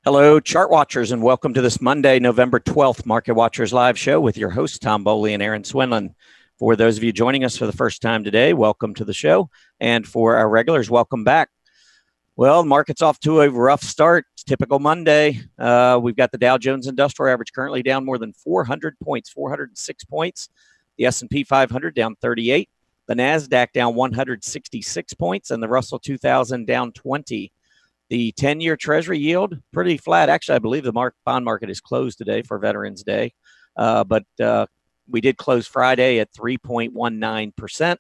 Hello, chart watchers, and welcome to this Monday, November 12th Market Watchers Live Show with your hosts, Tom Bowley and Erin Swinland. For those of you joining us for the first time today, welcome to the show. And for our regulars, welcome back. Well, the market's off to a rough start. It's typical Monday. We've got the Dow Jones Industrial Average currently down more than 400 points, 406 points. The S&P 500 down 38. The NASDAQ down 166 points, and the Russell 2000 down 20. The 10-year Treasury yield, pretty flat. Actually, I believe the bond market is closed today for Veterans Day. But we did close Friday at 3.19%.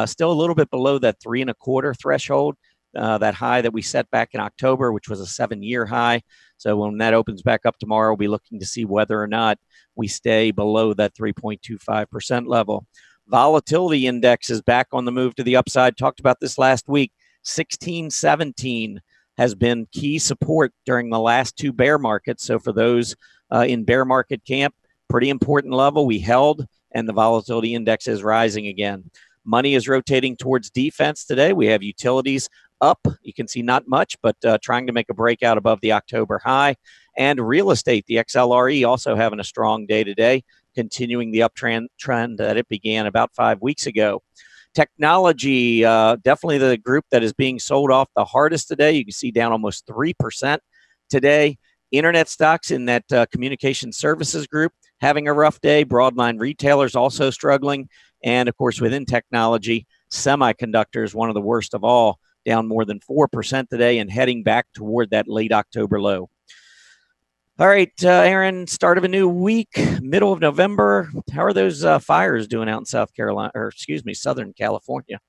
Still a little bit below that 3.25 threshold, that high that we set back in October, which was a 7-year high. So when that opens back up tomorrow, we'll be looking to see whether or not we stay below that 3.25% level. Volatility index is back on the move to the upside. Talked about this last week. 1617 has been key support during the last two bear markets. So for those in bear market camp, pretty important level we held, and the volatility index is rising again. Money is rotating towards defense today. We have utilities up. You can see not much, but trying to make a breakout above the October high. And real estate, the XLRE, also having a strong day today, continuing the uptrend that it began about 5 weeks ago. Technology, definitely the group that is being sold off the hardest today. You can see down almost 3% today. Internet stocks in that communication services group having a rough day. Broadline retailers also struggling. And, of course, within technology, semiconductors, one of the worst of all, down more than 4% today and heading back toward that late October low. All right, Erin, start of a new week, middle of November. How are those fires doing out in Southern California?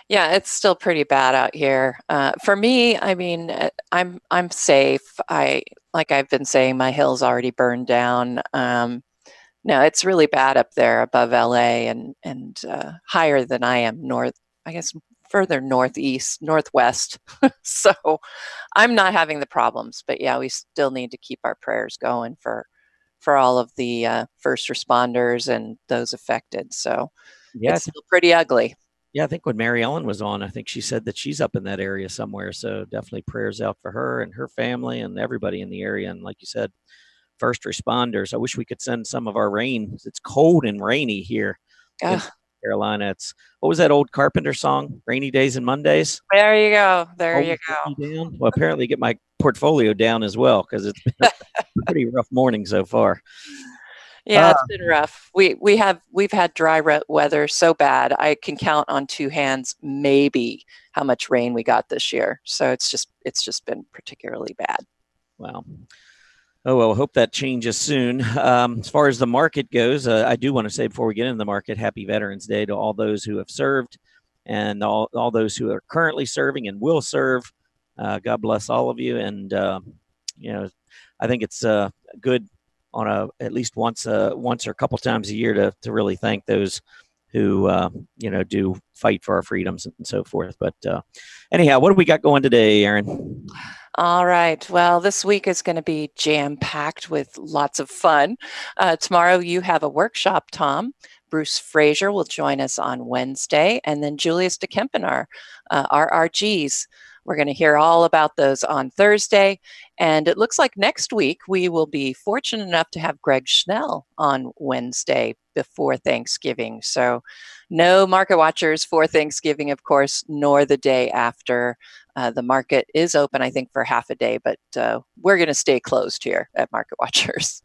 Yeah, it's still pretty bad out here. For me, I mean, I'm safe. Like I've been saying, my hill's already burned down. No, it's really bad up there above LA and higher than I am further northwest. So I'm not having the problems, but yeah, we still need to keep our prayers going for all of the first responders and those affected. So yeah, it's still pretty ugly. Yeah, I think when Mary Ellen was on, I think she said that she's up in that area somewhere. So definitely prayers out for her and her family and everybody in the area. And like you said, first responders. I wish we could send some of our rain. It's cold and rainy here in Carolina. What was that old Carpenter song? Rainy Days and Mondays. There you go. There you go. Well, apparently get my portfolio down as well because it's been a pretty rough morning so far. Yeah, it's been rough. We've had dry weather so bad I can count on two hands maybe how much rain we got this year. So it's just been particularly bad. Wow. Oh, well, hope that changes soon. As far as the market goes, I do want to say before we get into the market, happy Veterans Day to all those who have served and all those who are currently serving and will serve. God bless all of you. And, I think it's good on at least once or a couple times a year to really thank those who, do fight for our freedoms and so forth. But anyhow, what do we got going today, Erin? All right. Well, this week is going to be jam-packed with lots of fun. Tomorrow you have a workshop, Tom. Bruce Frazier will join us on Wednesday, and then Julius DeKempenaar, RRGs. We're going to hear all about those on Thursday. And it looks like next week we will be fortunate enough to have Greg Schnell on Wednesday before Thanksgiving. So no market watchers for Thanksgiving, of course, nor the day after. The market is open, I think, for half a day, but we're going to stay closed here at Market Watchers.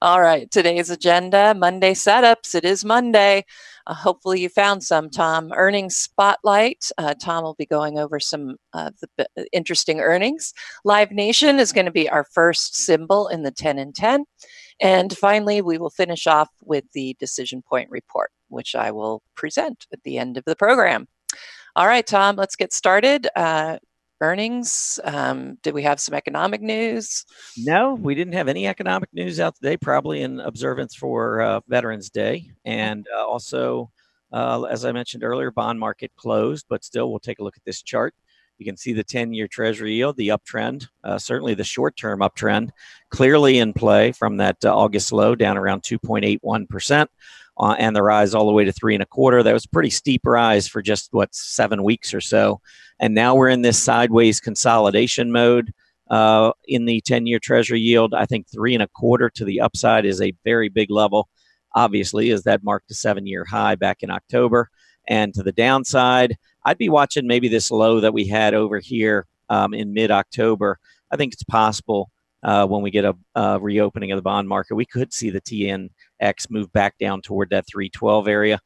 All right, today's agenda, Monday setups. It is Monday. Hopefully you found some, Tom. Earnings spotlight. Tom will be going over some of the interesting earnings. Live Nation is going to be our first symbol in the 10 and 10. And finally, we will finish off with the DecisionPoint Report, which I will present at the end of the program. All right, Tom, let's get started. Earnings. Did we have some economic news? No, we didn't have any economic news out today, probably in observance for Veterans Day. And also, as I mentioned earlier, bond market closed, but still we'll take a look at this chart. You can see the 10-year Treasury yield, the uptrend, certainly the short-term uptrend, clearly in play from that August low down around 2.81%. And the rise all the way to 3.25. That was a pretty steep rise for just 7 weeks or so. And now we're in this sideways consolidation mode. in the 10-year Treasury yield. I think 3.25 to the upside is a very big level, obviously, as that marked a 7-year high back in October. And to the downside, I'd be watching maybe this low that we had over here in mid-October. I think it's possible when we get a reopening of the bond market, we could see the TNX move back down toward that 312 area.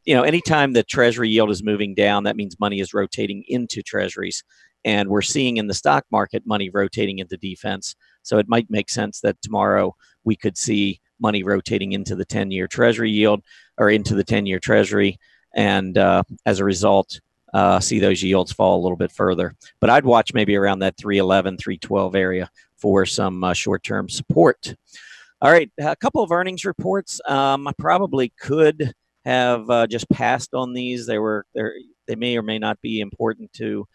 Anytime the Treasury yield is moving down, that means money is rotating into Treasuries. And we're seeing in the stock market money rotating into defense. So it might make sense that tomorrow we could see money rotating into the 10-year Treasury yield or into the 10-year Treasury. And as a result, see those yields fall a little bit further. But I'd watch maybe around that 311, 312 area for some short-term support. All right, a couple of earnings reports. I probably could have just passed on these. They may or may not be important to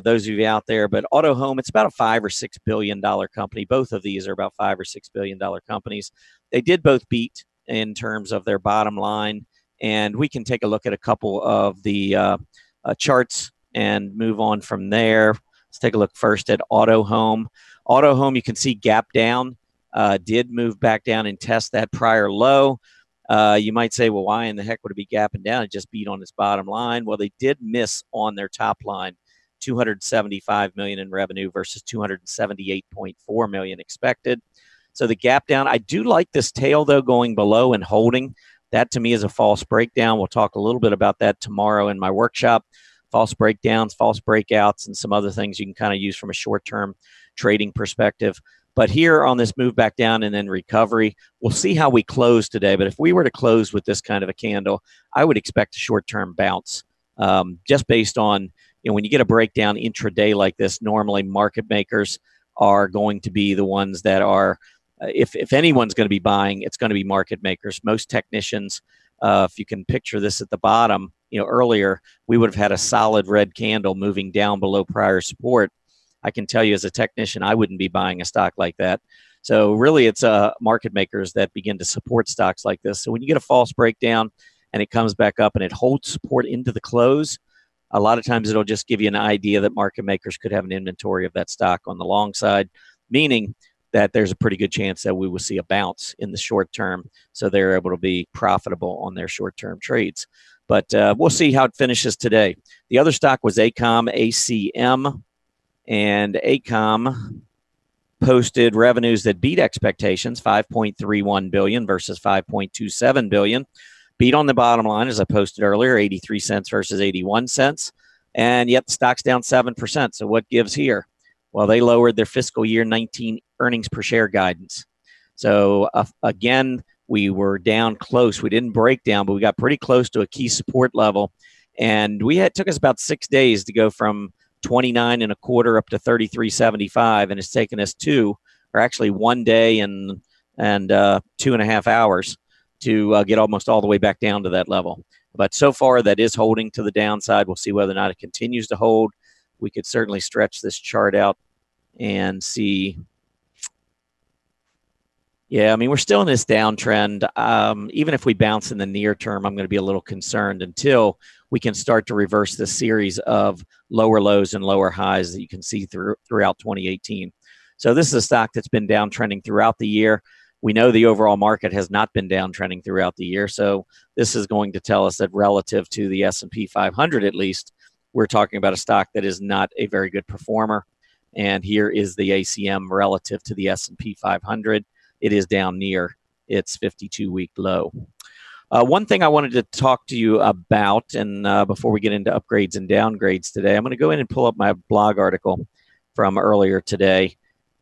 those of you out there, but Auto Home, it's about a $5 or $6 billion company. Both of these are about $5 or $6 billion companies. They did both beat in terms of their bottom line, and we can take a look at a couple of the charts and move on from there. Let's take a look first at Auto Home. Auto Home, you can see gap down, did move back down and test that prior low. You might say, well, why in the heck would it be gapping down? It just beat on its bottom line. Well, they did miss on their top line. $275 million in revenue versus $278.4 million expected. So the gap down, I do like this tail though, going below and holding. That to me is a false breakdown. We'll talk a little bit about that tomorrow in my workshop. False breakdowns, false breakouts, and some other things you can kind of use from a short-term trading perspective. But here on this move back down and then recovery, we'll see how we close today. But if we were to close with this kind of a candle, I would expect a short-term bounce just based on, when you get a breakdown intraday like this, normally market makers are going to be the ones that are, if anyone's going to be buying, it's going to be market makers. Most technicians, if you can picture this at the bottom, earlier, we would have had a solid red candle moving down below prior support. I can tell you as a technician, I wouldn't be buying a stock like that. So really, it's market makers that begin to support stocks like this. So when you get a false breakdown and it comes back up and it holds support into the close, a lot of times it'll just give you an idea that market makers could have an inventory of that stock on the long side, meaning that there's a pretty good chance that we will see a bounce in the short term. So they're able to be profitable on their short-term trades. But we'll see how it finishes today. The other stock was ACOM, and ACOM posted revenues that beat expectations, $5.31 billion versus $5.27 billion. Beat on the bottom line, as I posted earlier, 83 cents versus 81 cents. And yet the stock's down 7%. So what gives here? Well, they lowered their fiscal year 19 earnings per share guidance. So again, we were down close. We didn't break down, but we got pretty close to a key support level. And it took us about 6 days to go from 29.25 up to 33.75. And it's taken us actually 1 day and 2.5 hours to get almost all the way back down to that level. But so far, that is holding to the downside. We'll see whether or not it continues to hold. We could certainly stretch this chart out and see. Yeah, we're still in this downtrend. Even if we bounce in the near term, I'm going to be a little concerned until we can start to reverse this series of lower lows and lower highs that you can see throughout 2018. So this is a stock that's been downtrending throughout the year. We know the overall market has not been downtrending throughout the year. So this is going to tell us that relative to the S&P 500, at least, we're talking about a stock that is not a very good performer. And here is the ACM relative to the S&P 500. It is down near its 52-week low. One thing I wanted to talk to you about, and before we get into upgrades and downgrades today, I'm going to go in and pull up my blog article from earlier today.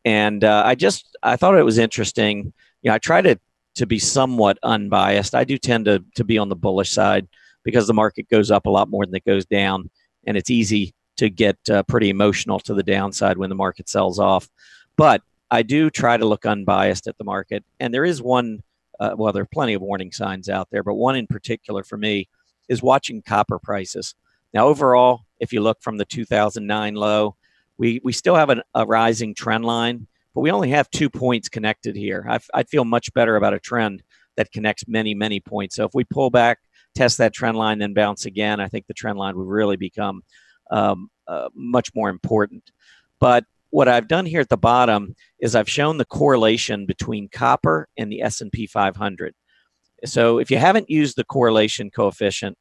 And I thought it was interesting. I try to be somewhat unbiased. I do tend to be on the bullish side because the market goes up a lot more than it goes down. And it's easy to get pretty emotional to the downside when the market sells off. But I do try to look unbiased at the market. And there is one, there are plenty of warning signs out there, but one in particular for me is watching copper prices. Now, overall, if you look from the 2009 low, we still have a rising trend line, but we only have 2 points connected here. I feel much better about a trend that connects many, many points. So if we pull back, test that trend line, then bounce again, I think the trend line would really become much more important. But what I've done here at the bottom is I've shown the correlation between copper and the S&P 500. So if you haven't used the correlation coefficient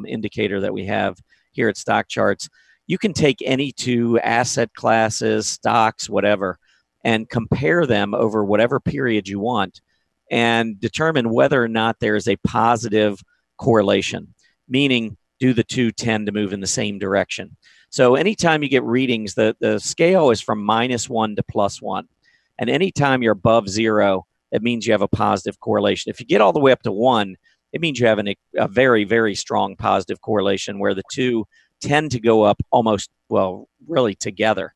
indicator that we have here at Stock Charts, you can take any two asset classes, stocks, whatever, and compare them over whatever period you want and determine whether or not there is a positive correlation, meaning do the two tend to move in the same direction. So anytime you get readings, the scale is from -1 to +1. And anytime you're above 0, it means you have a positive correlation. If you get all the way up to 1, it means you have a very, very strong positive correlation where the two tend to go up almost, well, really together.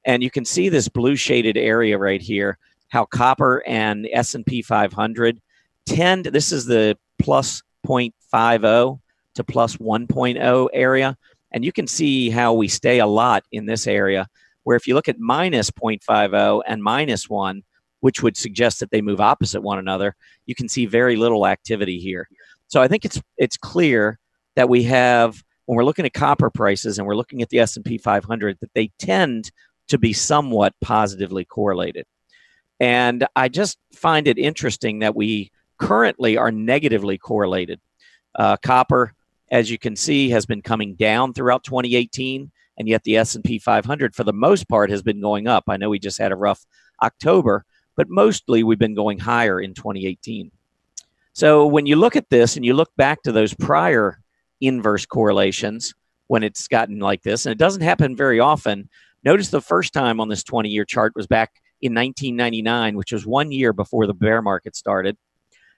And you can see this blue shaded area right here, how copper and the S&P 500 tend, this is the plus 0.50 to plus 1.0 area. And you can see how we stay a lot in this area, where if you look at minus 0.50 and -1, which would suggest that they move opposite one another, you can see very little activity here. So I think it's clear that we have, when we're looking at copper prices and we're looking at the S&P 500, that they tend to be somewhat positively correlated. And I just find it interesting that we currently are negatively correlated. Copper, as you can see, has been coming down throughout 2018, and yet the S&P 500, for the most part, has been going up. I know we just had a rough October, but mostly we've been going higher in 2018. So when you look at this and you look back to those prior inverse correlations, when it's gotten like this, and it doesn't happen very often, notice the first time on this 20-year chart was back in 1999, which was 1 year before the bear market started.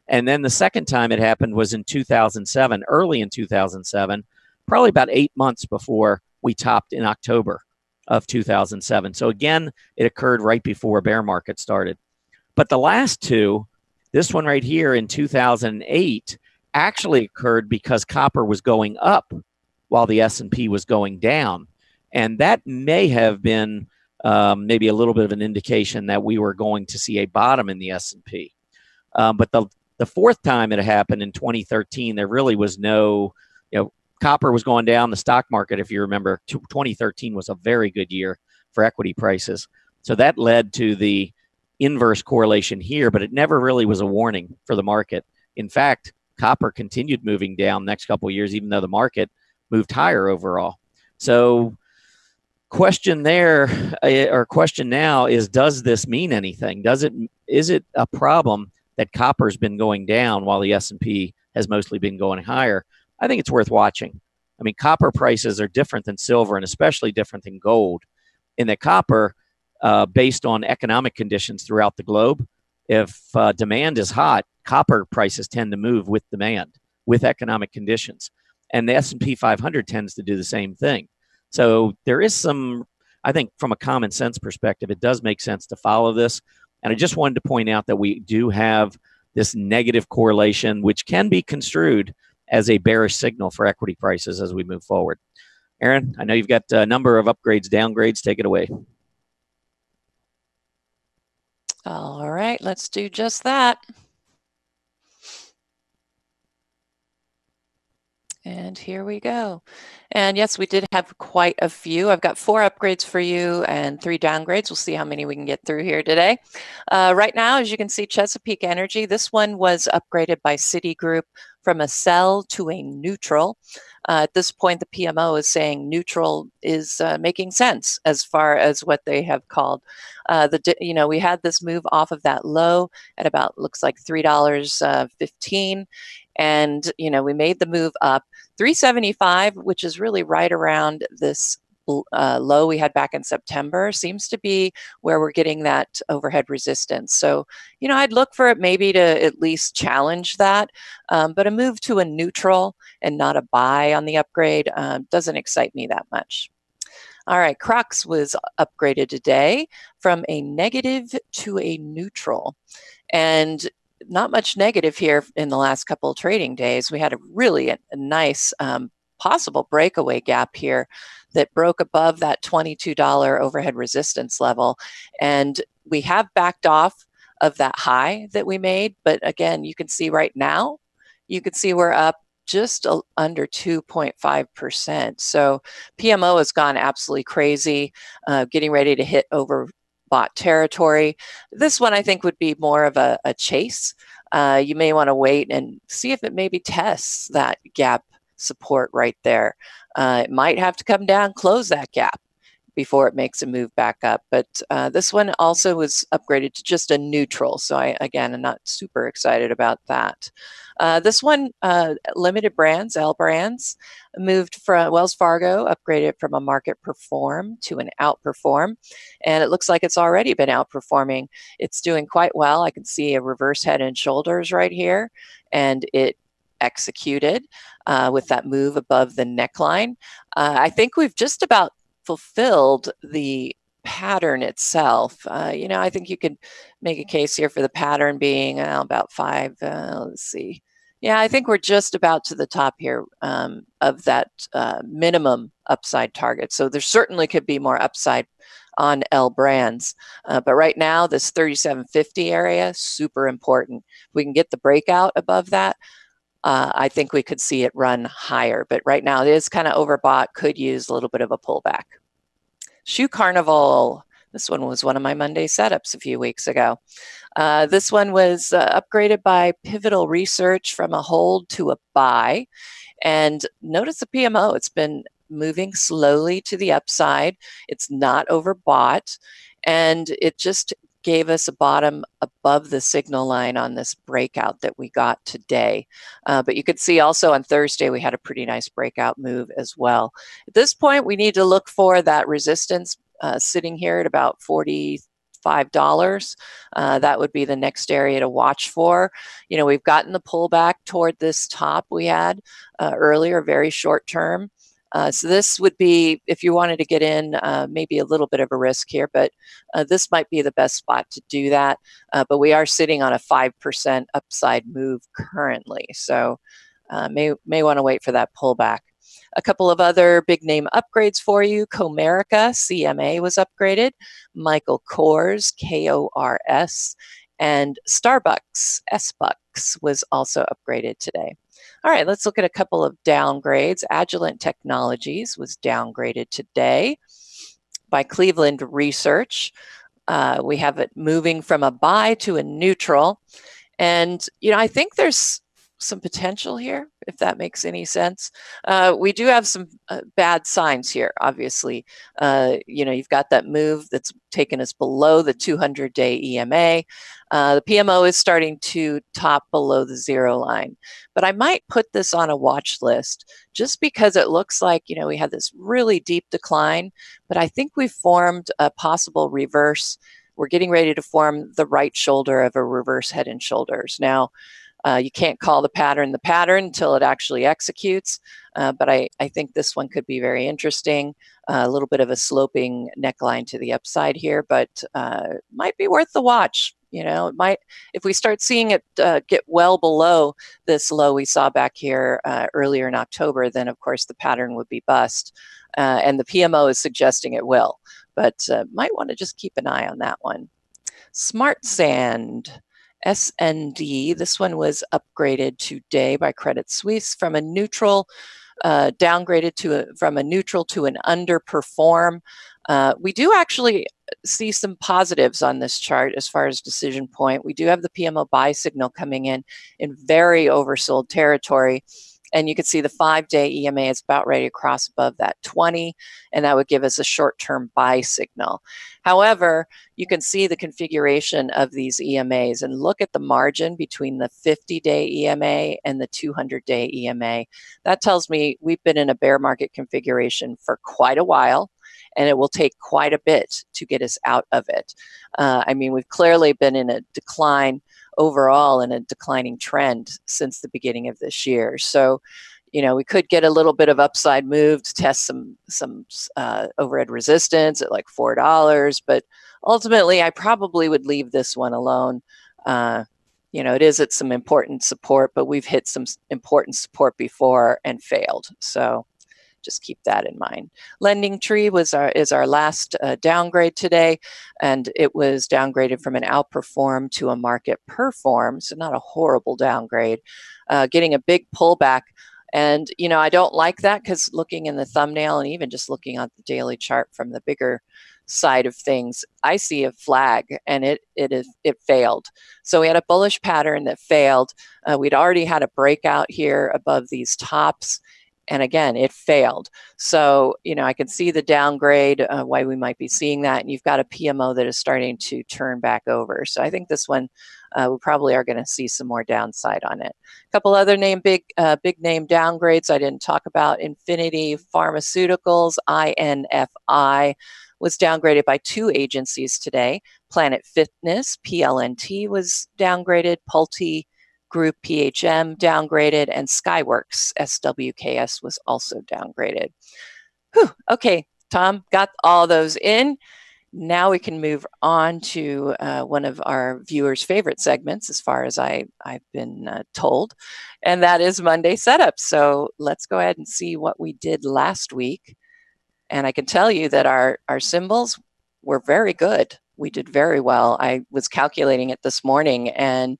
And then the second time it happened was in 2007, early in 2007, probably about 8 months before we topped in October of 2007. So again, it occurred right before a bear market started. But the last two, this one right here in 2008, actually occurred because copper was going up while the S&P was going down. And that may have been maybe a little bit of an indication that we were going to see a bottom in the S&P. But the fourth time it happened in 2013, there really was no, copper was going down. The stock market, if you remember, 2013 was a very good year for equity prices. So that led to the inverse correlation here, but it never really was a warning for the market. In fact, copper continued moving down next couple of years, even though the market moved higher overall. So question there, or question now is, does this mean anything? Is it a problem that copper's been going down while the S&P has mostly been going higher? I think it's worth watching. I mean, copper prices are different than silver, and especially different than gold, in that copper, based on economic conditions throughout the globe, if demand is hot, copper prices tend to move with demand, with economic conditions. And the S&P 500 tends to do the same thing. So there is some, I think from a common sense perspective, it does make sense to follow this. And I just wanted to point out that we do have this negative correlation, which can be construed as a bearish signal for equity prices as we move forward. Erin, I know you've got a number of upgrades, downgrades. Take it away. All right, let's do just that. And here we go. And yes, we did have quite a few. I've got 4 upgrades for you and 3 downgrades. We'll see how many we can get through here today. Right now, as you can see, Chesapeake Energy, this one was upgraded by Citigroup from a sell to a neutral. At this point, the PMO is saying neutral is making sense as far as what they have called. We had this move off of that low at about, looks like $3.15. And, we made the move up. 375, which is really right around this low we had back in September, seems to be where we're getting that overhead resistance. So, I'd look for it maybe to at least challenge that, but a move to a neutral and not a buy on the upgrade doesn't excite me that much. All right, Crux was upgraded today from a negative to a neutral. And not much negative here in the last couple of trading days. We had a nice possible breakaway gap here that broke above that $22 overhead resistance level. And we have backed off of that high that we made. But again, you can see right now, you can see we're up just under 2.5%. So PMO has gone absolutely crazy, getting ready to hit overbought territory. This one I think would be more of a chase. You may want to wait and see if it maybe tests that gap support right there. It might have to come down, close that gap before it makes a move back up. But this one also was upgraded to just a neutral. So I'm not super excited about that. This one, limited brands, L brands, moved from Wells Fargo, upgraded from a market perform to an outperform. And it looks like it's already been outperforming. It's doing quite well. I can see a reverse head and shoulders right here. And it executed with that move above the neckline. I think we've just about fulfilled the pattern itself. I think you could make a case here for the pattern being about 5. Let's see. Yeah, I think we're just about to the top here of that minimum upside target. So there certainly could be more upside on L brands. But right now, this 3750 area, super important. If we can get the breakout above that, I think we could see it run higher. But right now, it is kind of overbought, could use a little bit of a pullback. Shoe Carnival. This one was one of my Monday setups a few weeks ago. This one was upgraded by Pivotal Research from a hold to a buy. And notice the PMO, it's been moving slowly to the upside. It's not overbought. And it just gave us a bottom above the signal line on this breakout that we got today. But you could see also on Thursday, we had a pretty nice breakout move as well. At this point, we need to look for that resistance sitting here at about $45. That would be the next area to watch for. We've gotten the pullback toward this top we had earlier, very short term. So this would be, if you wanted to get in, maybe a little bit of a risk here, but this might be the best spot to do that. But we are sitting on a 5% upside move currently. So may want to wait for that pullback. A couple of other big name upgrades for you. Comerica, CMA was upgraded. Michael Kors, KORS, and Starbucks, SBucks was also upgraded today. All right, let's look at a couple of downgrades. Agilent Technologies was downgraded today by Cleveland Research. We have it moving from a buy to a neutral. And, I think there's some potential here, if that makes any sense. We do have some bad signs here, obviously. You've got that move that's taken us below the 200-day EMA. The PMO is starting to top below the zero line. But I might put this on a watch list just because it looks like, we had this really deep decline, but I think we formed a possible reverse. We're getting ready to form the right shoulder of a reverse head and shoulders. Now, you can't call the pattern until it actually executes, but I think this one could be very interesting. A little bit of a sloping neckline to the upside here, but might be worth the watch. It might, if we start seeing it get well below this low we saw back here earlier in October, then of course the pattern would be bust. And the PMO is suggesting it will, but might want to just keep an eye on that one. Smart Sand. SND, this one was upgraded today by Credit Suisse from a neutral, downgraded from a neutral to an underperform. We do actually see some positives on this chart as far as DecisionPoint. We do have the PMO buy signal coming in very oversold territory. And you can see the 5-day EMA is about ready to cross above that 20, and that would give us a short-term buy signal. However, you can see the configuration of these EMAs and look at the margin between the 50-day EMA and the 200-day EMA. That tells me we've been in a bear market configuration for quite a while, and it will take quite a bit to get us out of it. We've clearly been in a decline overall, in a declining trend since the beginning of this year. So, we could get a little bit of upside move to test some overhead resistance at like $4, but ultimately I probably would leave this one alone. It is at some important support, but we've hit some important support before and failed. So just keep that in mind. Lending Tree is our last downgrade today, and it was downgraded from an outperform to a market perform, so not a horrible downgrade. Getting a big pullback And, you know, I don't like that because looking in the thumbnail and even just looking at the daily chart from the bigger side of things, I see a flag and it failed. So we had a bullish pattern that failed. We'd already had a breakout here above these tops. And again, it failed. So, you know, I can see the downgrade, why we might be seeing that. And you've got a PMO that is starting to turn back over. So I think this one, we probably are going to see some more downside on it. A couple other big name downgrades I didn't talk about. Infinity Pharmaceuticals, INFI, was downgraded by 2 agencies today. Planet Fitness, PLNT, was downgraded. Pulte Group, PHM, downgraded, and Skyworks, SWKS, was also downgraded. Whew. Okay, Tom, got all those in. Now we can move on to one of our viewers' favorite segments, as far as I've been told, and that is Monday Setup. So let's go ahead and see what we did last week. And I can tell you that our symbols were very good. We did very well. I was calculating it this morning, and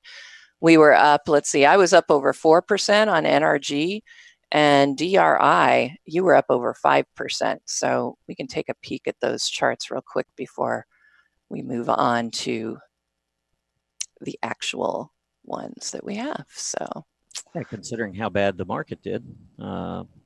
we were up, let's see, I was up over 4% on NRG, and DRI, you were up over 5%. So we can take a peek at those charts real quick before we move on to the actual ones that we have. So, yeah, considering how bad the market did,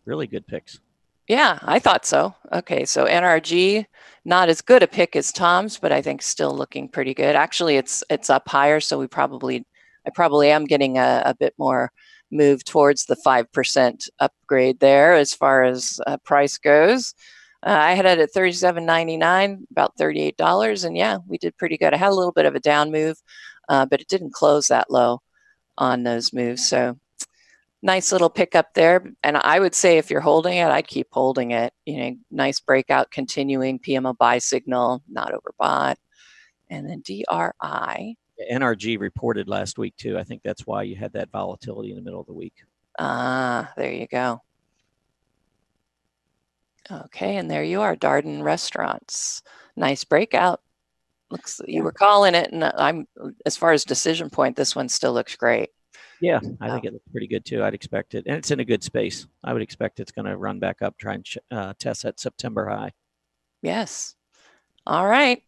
really good picks. Yeah, I thought so. Okay, so NRG, not as good a pick as Tom's, but I think still looking pretty good. Actually, it's up higher, so I probably am getting a bit more move towards the 5% upgrade there as far as price goes. I had it at $37.99, about $38, and yeah, we did pretty good. I had a little bit of a down move, but it didn't close that low on those moves, so nice little pickup there. And I would say if you're holding it, I'd keep holding it. You know, nice breakout continuing, PMO buy signal, not overbought. And then DRI. NRG reported last week too. I think that's why you had that volatility in the middle of the week. Ah, there you go. Okay, and there you are, Darden Restaurants. Nice breakout. Looks, you were calling it, and I'm, as far as decision point, this one still looks great. Yeah, I think it looks pretty good too. I'd expect it. And it's in a good space. I would expect it's going to run back up, try and test that September high. Yes. All right.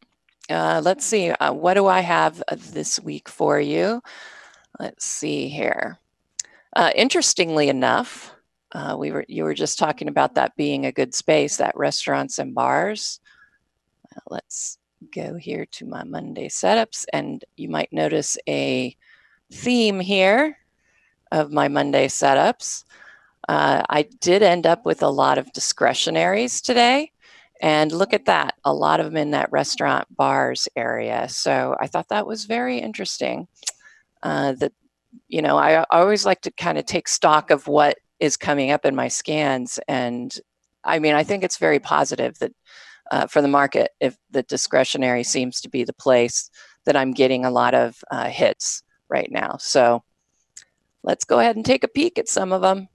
Let's see. What do I have this week for you? Let's see here. Interestingly enough, you were just talking about that being a good space, that restaurants and bars. Let's go here to my Monday setups, and you might notice a theme here of my Monday setups. I did end up with a lot of discretionaries today, and look at that, a lot of them in that restaurant bars area. So I thought that was very interesting. That, you know, I always like to kind of take stock of what is coming up in my scans, and I mean, I think it's very positive that for the market, if the discretionary seems to be the place that I'm getting a lot of hits right now. So let's go ahead and take a peek at some of them.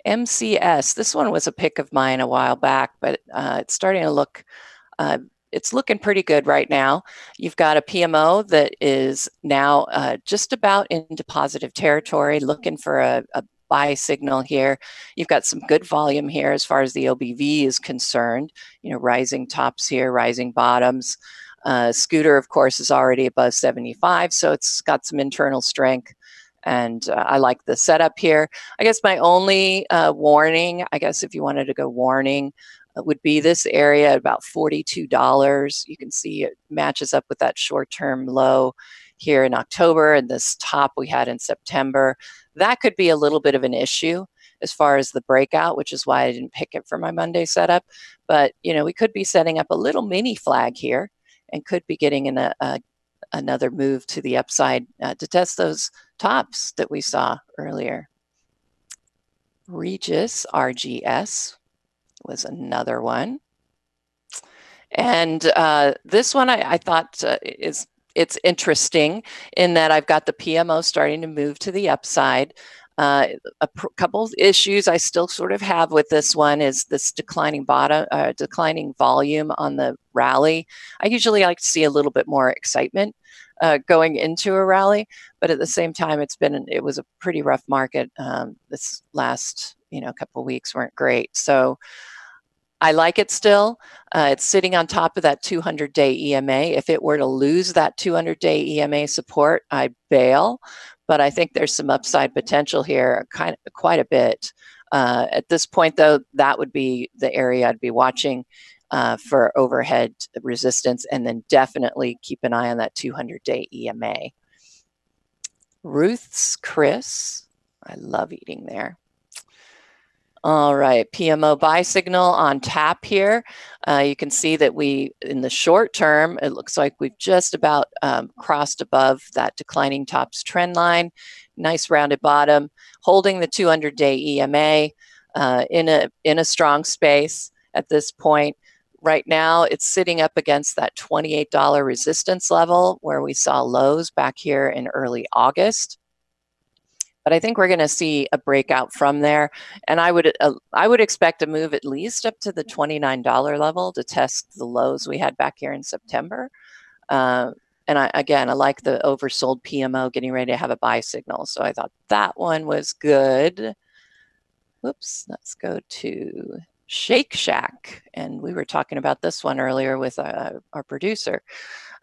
MCS, this one was a pick of mine a while back, but it's starting to look, it's looking pretty good right now. You've got a PMO that is now just about into positive territory, looking for a buy signal here. You've got some good volume here as far as the OBV is concerned, you know, rising tops here, rising bottoms. Scooter, of course, is already above 75, so it's got some internal strength. And I like the setup here. I guess my only warning, I guess if you wanted to go warning, would be this area at about $42. You can see it matches up with that short-term low here in October and this top we had in September. That could be a little bit of an issue as far as the breakout, which is why I didn't pick it for my Monday setup. But, you know, we could be setting up a little mini flag here and could be getting in another move to the upside to test those tops that we saw earlier. Regis, RGS, was another one. And this one I thought it's interesting in that I've got the PMO starting to move to the upside. Couple issues I still sort of have with this one is this declining volume on the rally. I usually like to see a little bit more excitement going into a rally, but at the same time, it was a pretty rough market. This last couple of weeks weren't great, so I like it still. It's sitting on top of that 200-day EMA. If it were to lose that 200-day EMA support, I'd bail. But I think there's some upside potential here, quite a bit. At this point, though, that would be the area I'd be watching for overhead resistance, and then definitely keep an eye on that 200-day EMA. Ruth's Chris, I love eating there. All right, PMO buy signal on tap here. You can see that in the short term, it looks like we've just about crossed above that declining tops trend line. Nice rounded bottom, holding the 200-day EMA in a strong space at this point. Right now, it's sitting up against that $28 resistance level where we saw lows back here in early August. But I think we're going to see a breakout from there, and I would expect a move at least up to the $29 level to test the lows we had back here in September. And I like the oversold PMO getting ready to have a buy signal, so I thought that one was good. Whoops, let's go to Shake Shack, and we were talking about this one earlier with our producer.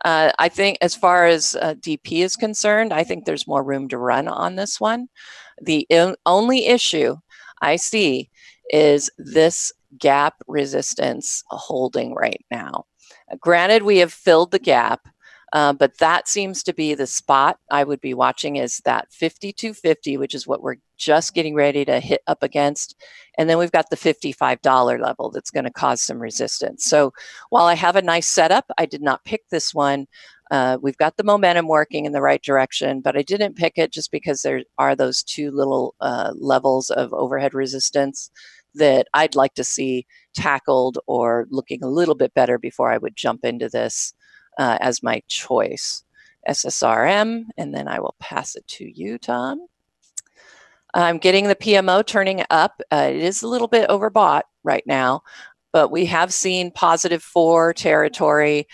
I think as far as DP is concerned, I think there's more room to run on this one. The only issue I see is this gap resistance holding right now. Granted, we have filled the gap, but that seems to be the spot I would be watching, is that 52.50, which is what we're just getting ready to hit up against. And then we've got the $55 level that's going to cause some resistance. So while I have a nice setup, I did not pick this one. We've got the momentum working in the right direction, but I didn't pick it just because there are those two little levels of overhead resistance that I'd like to see tackled or looking a little bit better before I would jump into this as my choice. SSRM, and then I will pass it to you, Tom. I'm getting the PMO turning up. It is a little bit overbought right now, but we have seen +4 territory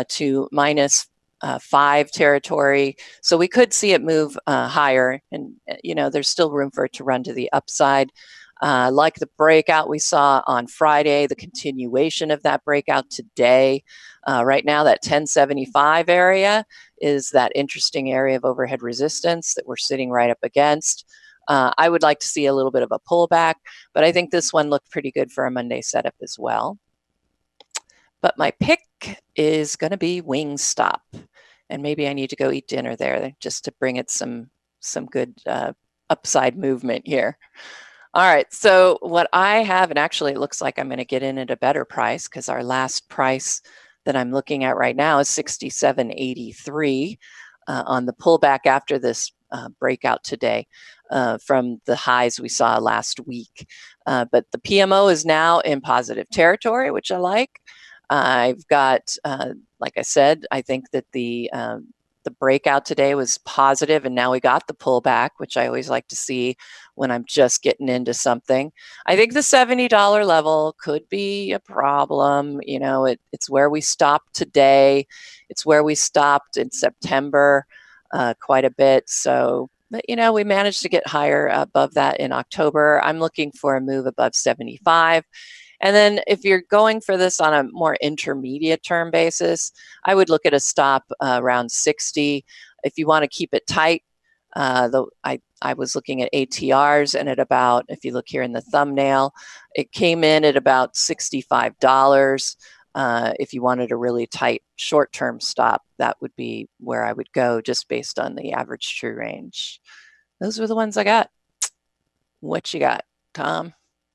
to -5 territory. So we could see it move higher, and there's still room for it to run to the upside. Like the breakout we saw on Friday, the continuation of that breakout today. Right now, that 1075 area is that interesting area of overhead resistance that we're sitting right up against. I would like to see a little bit of a pullback, but I think this one looked pretty good for a Monday setup as well. But my pick is going to be Wingstop, and maybe I need to go eat dinner there just to bring it some good upside movement here. All right, so what I have, and actually it looks like I'm going to get in at a better price because our last price that I'm looking at right now is $67.83 on the pullback after this breakout today from the highs we saw last week. But the PMO is now in positive territory, which I like. I've got, like I said, I think that the breakout today was positive, and now we got the pullback, which I always like to see when I'm just getting into something. I think the $70 level could be a problem. It's where we stopped today. It's where we stopped in September quite a bit. So, but, we managed to get higher above that in October. I'm looking for a move above 75. And then if you're going for this on a more intermediate term basis, I would look at a stop around 60. If you want to keep it tight, I was looking at ATRs, and at about, if you look here in the thumbnail, it came in at about $65. If you wanted a really tight short-term stop, that would be where I would go just based on the average true range. Those were the ones I got. What you got, Tom?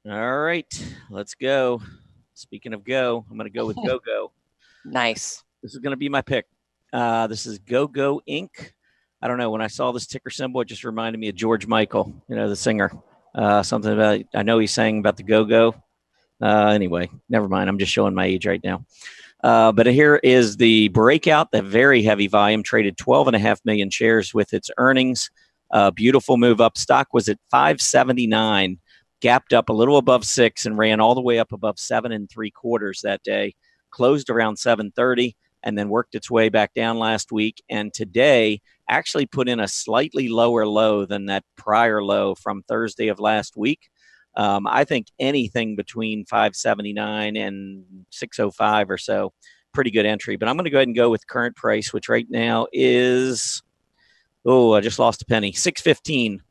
All right, let's go. Speaking of go, I'm going to go with GoGo. Nice. This is going to be my pick. This is GoGo Inc. I don't know. When I saw this ticker symbol, it just reminded me of George Michael, the singer. Something about, I know he sang about the go-go. Anyway, never mind. I'm just showing my age right now. But here is the breakout, the very heavy volume, traded 12.5 million shares with its earnings. Beautiful move up. Stock was at 579, gapped up a little above 6 and ran all the way up above 7.75 that day. Closed around 7:30 and then worked its way back down last week. And today actually put in a slightly lower low than that prior low from Thursday of last week. I think anything between 579 and 605 or so, pretty good entry. But I'm going to go ahead and go with current price, which right now is, I just lost a penny, 615.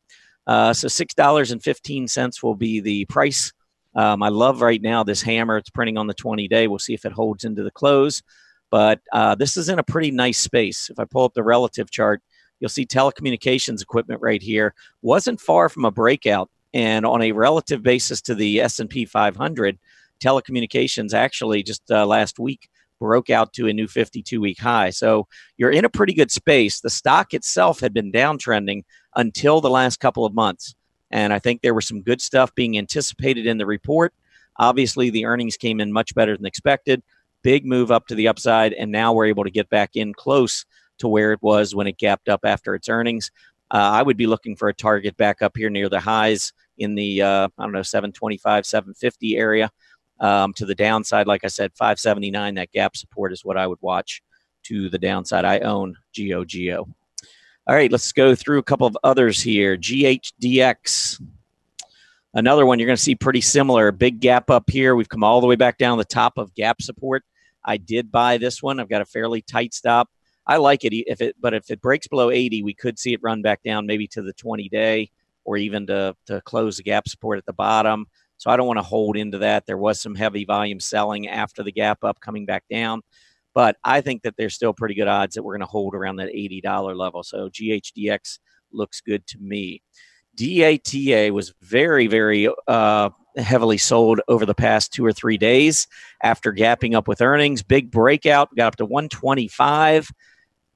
So $6.15 will be the price. I love right now this hammer. It's printing on the 20-day. We'll see if it holds into the close. But this is in a pretty nice space. If I pull up the relative chart, you'll see telecommunications equipment right here wasn't far from a breakout. And on a relative basis to the S&P 500, telecommunications actually just last week broke out to a new 52-week high. So you're in a pretty good space. The stock itself had been downtrending until the last couple of months. And I think there was some good stuff being anticipated in the report. Obviously, the earnings came in much better than expected. Big move up to the upside. And now we're able to get back in close to where it was when it gapped up after its earnings. I would be looking for a target back up here near the highs in the, 725, 750 area. To the downside, like I said, 579, that gap support is what I would watch to the downside. I own GOGO. All right, let's go through a couple of others here. GHDX, another one you're going to see pretty similar. Big gap up here. We've come all the way back down the top of gap support. I did buy this one. I've got a fairly tight stop. I like it, but if it breaks below 80, we could see it run back down maybe to the 20-day or even to close the gap support at the bottom. So I don't want to hold into that. There was some heavy volume selling after the gap up coming back down. But I think that there's still pretty good odds that we're going to hold around that $80 level. So GHDX looks good to me. DATA was very, very heavily sold over the past 2 or 3 days after gapping up with earnings. Big breakout, got up to 125.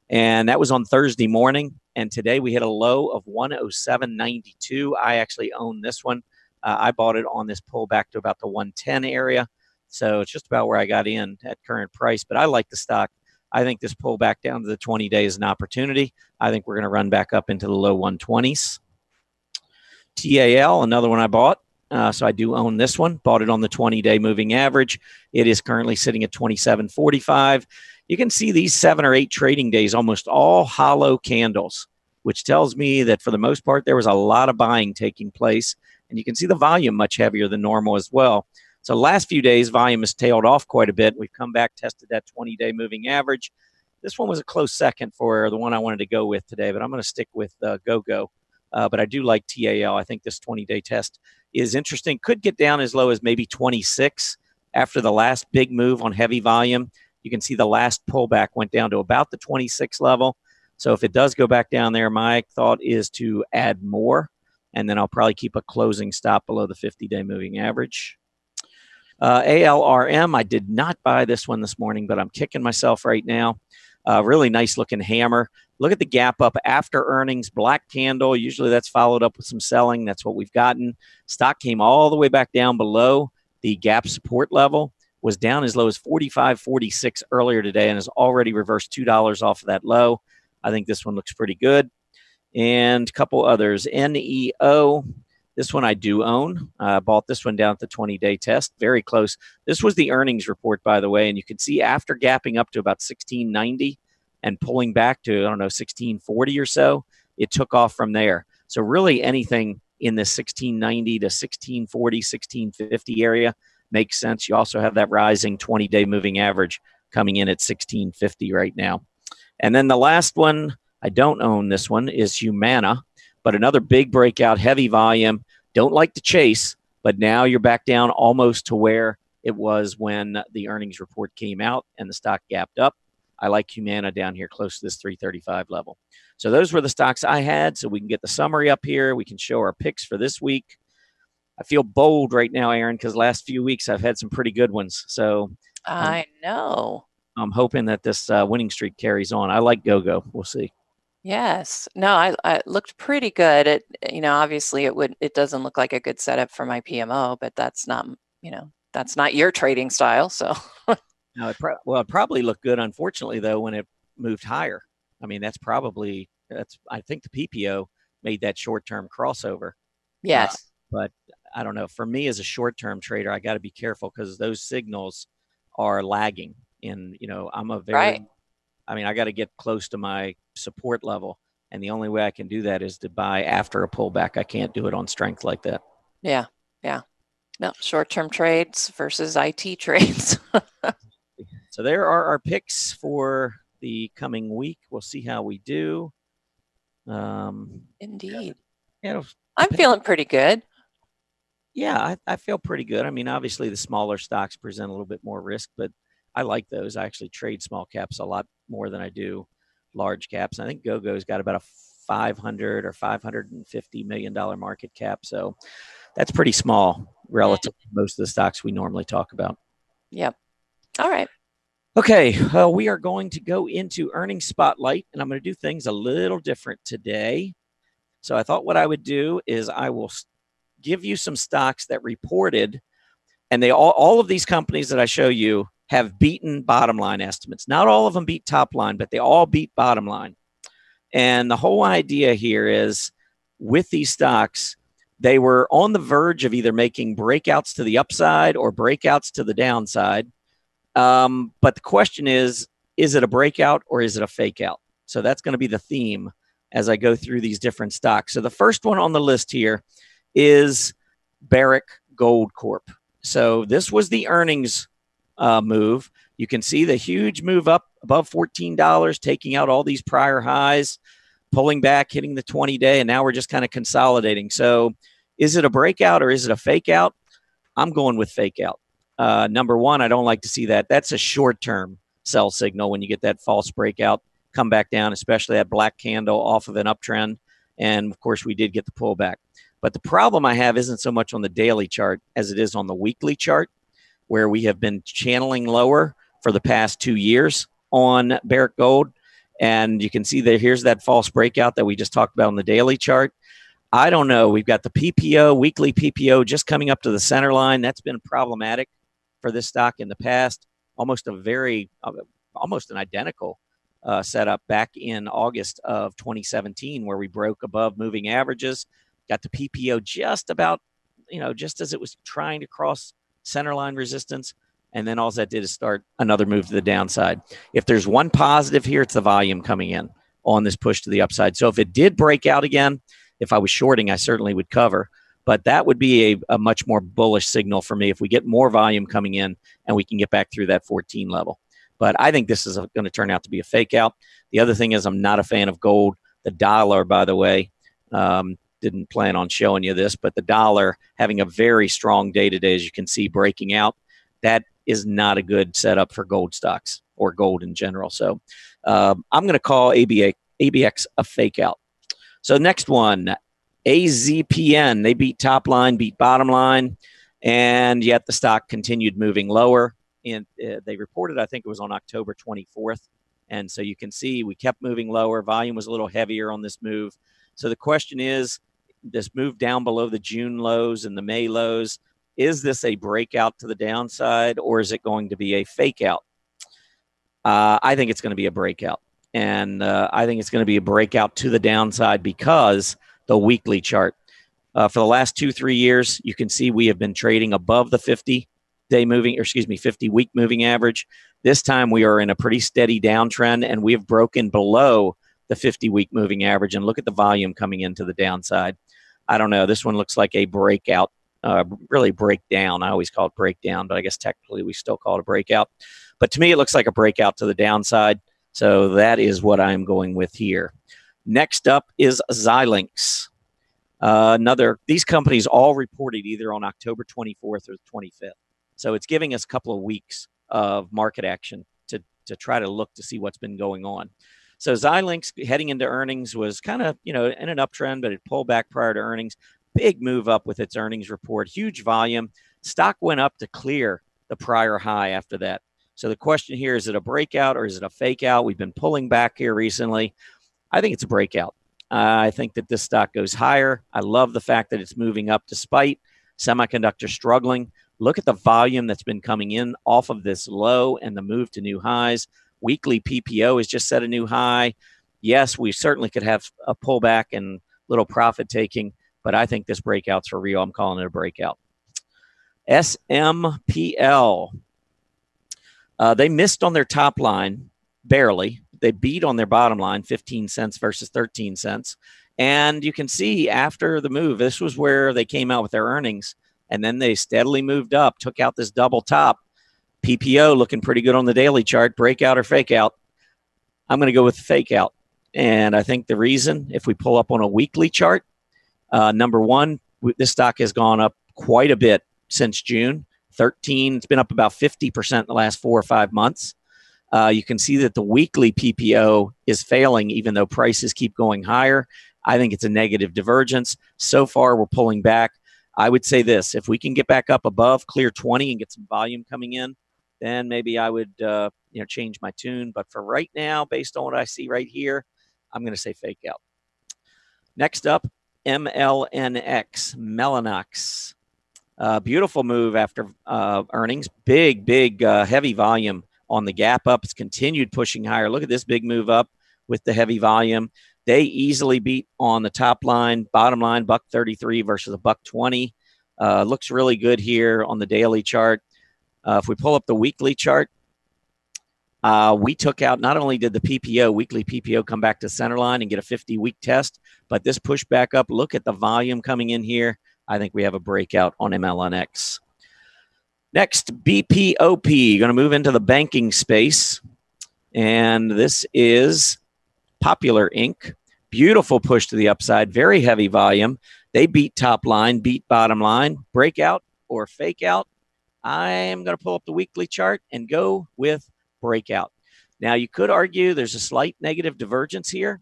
And that was on Thursday morning. And today we hit a low of 107.92. I actually own this one. I bought it on this pullback to about the 110 area. So it's just about where I got in at current price. But I like the stock. I think this pullback down to the 20-day is an opportunity. I think we're going to run back up into the low 120s. TAL, another one I bought. So I do own this one. Bought it on the 20-day moving average. It is currently sitting at 27.45. You can see these 7 or 8 trading days, almost all hollow candles, which tells me that for the most part, there was a lot of buying taking place. And you can see the volume much heavier than normal as well. So last few days, volume has tailed off quite a bit. We've come back, tested that 20-day moving average. This one was a close second for the one I wanted to go with today, but I'm going to stick with GoGo. But I do like TAL. I think this 20-day test is interesting. Could get down as low as maybe 26 after the last big move on heavy volume. You can see the last pullback went down to about the 26 level. So if it does go back down there, my thought is to add more. And then I'll probably keep a closing stop below the 50-day moving average. ALRM, I did not buy this one this morning, but I'm kicking myself right now. Really nice looking hammer. Look at the gap up after earnings, black candle. Usually that's followed up with some selling. That's what we've gotten. Stock came all the way back down below the gap support level, was down as low as 45.46 earlier today and has already reversed $2 off of that low. I think this one looks pretty good. And a couple others. NEO. This one I do own. I bought this one down at the 20-day test. Very close. This was the earnings report, by the way. And you can see after gapping up to about 1690 and pulling back to, 1640 or so, it took off from there. So really anything in the 1690 to 1640, 1650 area makes sense. You also have that rising 20-day moving average coming in at 1650 right now. And then the last one, I don't own this one, is Humana, but another big breakout, heavy volume. Don't like to chase, but now you're back down almost to where it was when the earnings report came out and the stock gapped up. I like Humana down here close to this 335 level. So those were the stocks I had. So we can get the summary up here. We can show our picks for this week. I feel bold right now, Erin, because last few weeks I've had some pretty good ones. So I know. I'm hoping that this winning streak carries on. I like GoGo. We'll see. Yes. No, I looked pretty good. It, obviously it doesn't look like a good setup for my PMO, but that's not, that's not your trading style. So No, it probably looked good. Unfortunately, though, when it moved higher. I mean, I think the PPO made that short-term crossover. Yes. But I don't know. For me as a short-term trader, I got to be careful because those signals are lagging. And, I'm a very, I got to get close to my support level. And the only way I can do that is to buy after a pullback. I can't do it on strength like that. Yeah. Yeah. No, short-term trades versus IT trades. So there are our picks for the coming week. We'll see how we do. Indeed. I'm feeling pretty good. Yeah, I feel pretty good. Obviously the smaller stocks present a little bit more risk, but I like those. I actually trade small caps a lot more than I do large caps. I think GoGo's got about a 500 or $550 million market cap. So that's pretty small relative to most of the stocks we normally talk about. Yep. All right. Okay, we are going to go into earnings spotlight, and I'm going to do things a little different today. So I thought what I would do is I will give you some stocks that reported, and they all of these companies that I show you have beaten bottom line estimates. Not all of them beat top line, but they all beat bottom line. And the whole idea here is with these stocks, they were on the verge of either making breakouts to the upside or breakouts to the downside. But the question is it a breakout or is it a fake out? So that's going to be the theme as I go through these different stocks. So the first one on the list here is Barrick Gold Corp. So this was the earnings move. You can see the huge move up above $14, taking out all these prior highs, pulling back, hitting the 20-day, and now we're just kind of consolidating. So is it a breakout or is it a fake out? I'm going with fake out. Number one, I don't like to see that. That's a short-term sell signal when you get that false breakout, come back down, especially that black candle off of an uptrend. And, of course, we did get the pullback. But the problem I have isn't so much on the daily chart as it is on the weekly chart, where we have been channeling lower for the past 2 years on Barrick Gold. And you can see that here's that false breakout that we just talked about on the daily chart. I don't know. We've got the PPO, weekly PPO, just coming up to the center line. That's been problematic for this stock in the past. Almost an identical setup back in August of 2017, where we broke above moving averages, got the PPO just about, just as it was trying to cross centerline resistance. And then all that did is start another move to the downside. If there's one positive here, it's the volume coming in on this push to the upside. So if it did break out again, if I was shorting, I certainly would cover. But that would be a much more bullish signal for me if we get more volume coming in and we can get back through that 14 level. But I think this is going to turn out to be a fake out. The other thing is I'm not a fan of gold. The dollar, by the way, didn't plan on showing you this, but the dollar having a very strong day today, as you can see, breaking out. That is not a good setup for gold stocks or gold in general. So I'm going to call ABX a fake out. So next one, AZPN. They beat top line, beat bottom line, and yet the stock continued moving lower. And they reported, I think it was on October 24th. And so you can see we kept moving lower. Volume was a little heavier on this move. So the question is, this move down below the June lows and the May lows, is this a breakout to the downside or is it going to be a fake out? I think it's going to be a breakout. And I think it's going to be a breakout to the downside because the weekly chart. For the last 2-3 years, you can see we have been trading above the 50-week moving average. This time we are in a pretty steady downtrend and we have broken below the 50-week moving average. And look at the volume coming into the downside. I don't know. This one looks like a breakout, really breakdown. I always call it breakdown, but I guess technically we still call it a breakout. But to me, it looks like a breakout to the downside. So that is what I'm going with here. Next up is Xilinx. These companies all reported either on October 24th or the 25th. So it's giving us a couple of weeks of market action to try to look to see what's been going on. So Xilinx heading into earnings was kind of, in an uptrend, but it pulled back prior to earnings. Big move up with its earnings report, huge volume. Stock went up to clear the prior high after that. So the question here, is it a breakout or is it a fake out? We've been pulling back here recently. I think it's a breakout. I think that this stock goes higher. I love the fact that it's moving up despite semiconductor struggling. Look at the volume that's been coming in off of this low and the move to new highs. Weekly PPO has just set a new high. Yes, we certainly could have a pullback and little profit taking, but I think this breakout's for real. I'm calling it a breakout. SMPL. They missed on their top line, barely. They beat on their bottom line, 15 cents versus 13 cents. And you can see after the move, this was where they came out with their earnings, and then they steadily moved up, took out this double top. PPO looking pretty good on the daily chart. Breakout or fake out? I'm going to go with the fake out. And I think the reason, if we pull up on a weekly chart, number one, this stock has gone up quite a bit since June. 13, it's been up about 50% in the last 4 or 5 months. You can see that the weekly PPO is failing, even though prices keep going higher. I think it's a negative divergence. So far, we're pulling back. I would say this: if we can get back up above, clear 20 and get some volume coming in, then maybe I would change my tune. But for right now, based on what I see right here, I'm going to say fake out. Next up, MLNX, Mellanox. Beautiful move after earnings. Big, heavy volume on the gap up. It's continued pushing higher. Look at this big move up with the heavy volume. They easily beat on the top line, bottom line, $1.33 versus $1.20. Looks really good here on the daily chart. If we pull up the weekly chart, we took out, not only did the PPO, weekly PPO come back to center line and get a 50-week test, but this push back up. Look at the volume coming in here. I think we have a breakout on MLNX. Next, BPOP. Going to move into the banking space. And this is Popular Inc. Beautiful push to the upside. Very heavy volume. They beat top line, beat bottom line. Breakout or fake out? I am going to pull up the weekly chart and go with breakout. Now, you could argue there's a slight negative divergence here,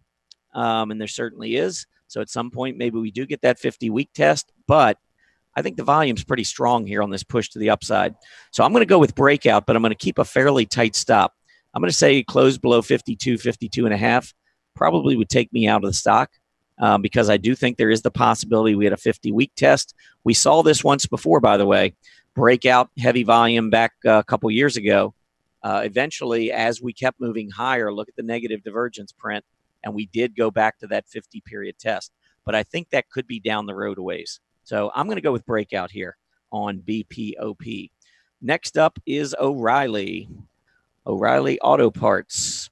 and there certainly is. So at some point, maybe we do get that 50-week test, but I think the volume's pretty strong here on this push to the upside. So I'm going to go with breakout, but I'm going to keep a fairly tight stop. I'm going to say close below 52, 52 and a half probably would take me out of the stock because I do think there is the possibility we had a 50-week test. We saw this once before, by the way, breakout, heavy volume back a couple years ago. Eventually, as we kept moving higher, look at the negative divergence print, and we did go back to that 50-period test. But I think that could be down the road a ways. So I'm going to go with breakout here on BPOP. Next up is O'Reilly. O'Reilly Auto Parts.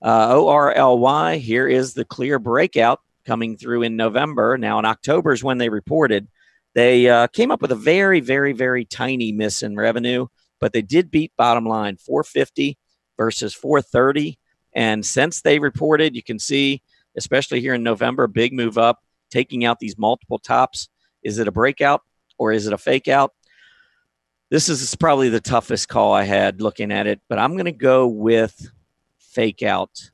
ORLY, here is the clear breakout coming through in November. Now, in October is when they reported. They came up with a very, very tiny miss in revenue, but they did beat bottom line, 450 versus 430. And since they reported, you can see, especially here in November, big move up, taking out these multiple tops. Is it a breakout or is it a fake out? This is probably the toughest call I had looking at it, but I'm going to go with fake out.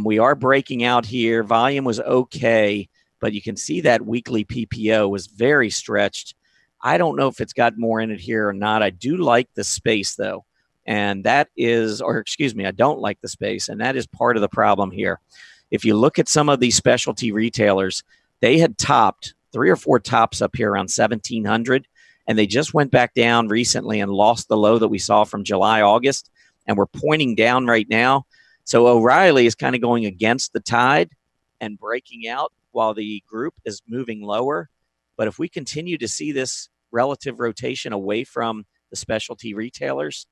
We are breaking out here. Volume was okay, but you can see that weekly PPO was very stretched. I don't know if it's got more in it here or not. I do like the space, though. And that is, or excuse me, I don't like the space. And that is part of the problem here. If you look at some of these specialty retailers, they had topped 3 or 4 tops up here around 1,700. And they just went back down recently and lost the low that we saw from July, August. And we're pointing down right now. So O'Reilly is kind of going against the tide and breaking out while the group is moving lower. But if we continue to see this relative rotation away from the specialty retailers,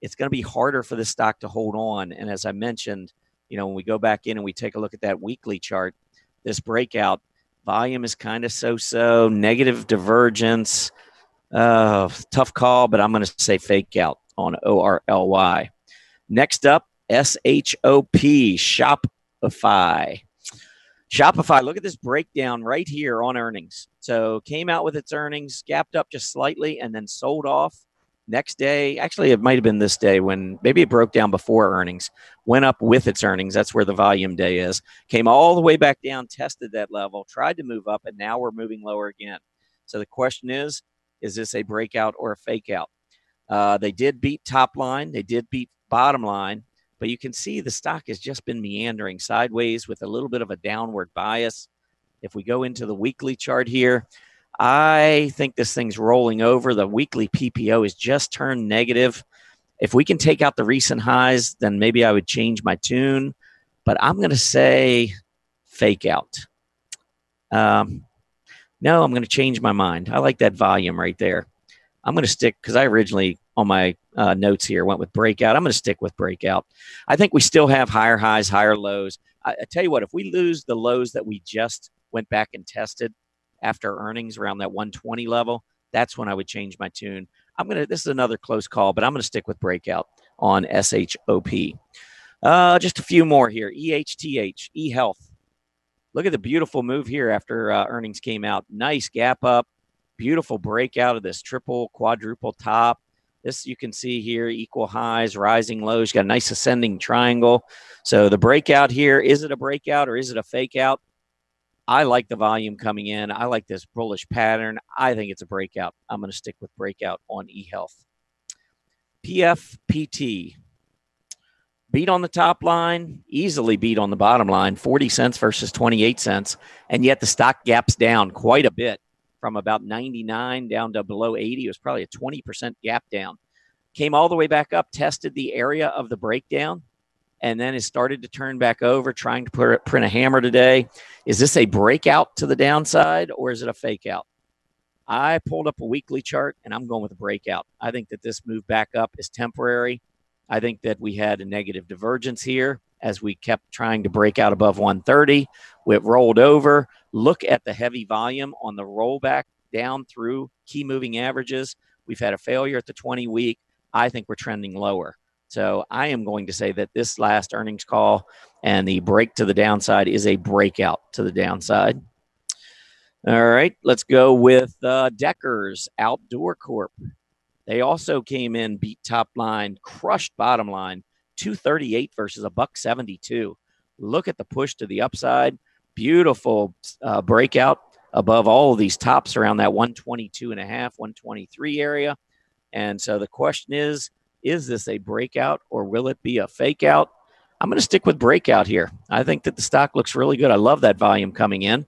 it's going to be harder for the stock to hold on. And as I mentioned, when we go back in and we take a look at that weekly chart, this breakout volume is kind of so-so, negative divergence, tough call, but I'm going to say fake out on ORLY. Next up, SHOP, Shopify. Shopify, look at this breakdown right here on earnings. So came out with its earnings, gapped up just slightly, and then sold off. Next day, actually, it might have been this day when maybe it broke down before earnings, went up with its earnings. That's where the volume day is. Came all the way back down, tested that level, tried to move up, and now we're moving lower again. So the question is this a breakout or a fake out? They did beat top line. They did beat bottom line. But you can see the stock has just been meandering sideways with a little bit of a downward bias. If we go into the weekly chart here, I think this thing's rolling over. The weekly PPO is just turned negative. If we can take out the recent highs, then maybe I would change my tune. But I'm going to say fake out. No, I'm going to change my mind. I like that volume right there. I'm going to stick, because I originally on my notes here went with breakout. I'm going to stick with breakout. I think we still have higher highs, higher lows. I tell you what, if we lose the lows that we just went back and tested after earnings around that 120 level, that's when I would change my tune. This is another close call, but I'm going to stick with breakout on SHOP. Just a few more here. EHTH, eHealth. Look at the beautiful move here after earnings came out. Nice gap up, beautiful breakout of this triple, quadruple top. This you can see here, equal highs, rising lows. You got a nice ascending triangle. So the breakout here, is it a breakout or is it a fake out? I like the volume coming in. I like this bullish pattern. I think it's a breakout. I'm going to stick with breakout on eHealth. PFPT. Beat on the top line, easily beat on the bottom line, 40 cents versus 28 cents. And yet the stock gaps down quite a bit from about 99 down to below 80. It was probably a 20% gap down. Came all the way back up, tested the area of the breakdown, and then it started to turn back over, trying to print a hammer today. Is this a breakout to the downside or is it a fake out? I pulled up a weekly chart and I'm going with a breakout. I think that this move back up is temporary. I think that we had a negative divergence here as we kept trying to break out above 130. It rolled over. Look at the heavy volume on the rollback down through key moving averages. We've had a failure at the 20-week. I think we're trending lower. So I am going to say that this last earnings call and the break to the downside is a breakout to the downside. All right, let's go with Deckers Outdoor Corp. They also came in, beat top line, crushed bottom line, 238 versus $1.72. Look at the push to the upside. Beautiful breakout above all of these tops around that 122.5, 123 area. And so the question is this a breakout or will it be a fake out? I'm going to stick with breakout here. I think that the stock looks really good. I love that volume coming in.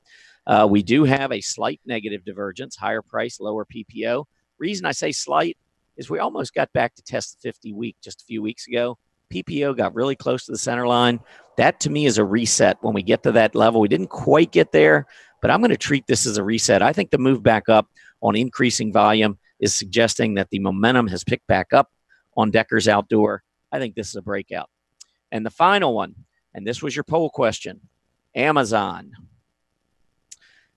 We do have a slight negative divergence, higher price, lower PPO. Reason I say slight is we almost got back to test the 50-week just a few weeks ago. PPO got really close to the center line. That, to me, is a reset when we get to that level. We didn't quite get there, but I'm going to treat this as a reset. I think the move back up on increasing volume is suggesting that the momentum has picked back up on Deckers Outdoor. I think this is a breakout. And the final one, and this was your poll question, Amazon.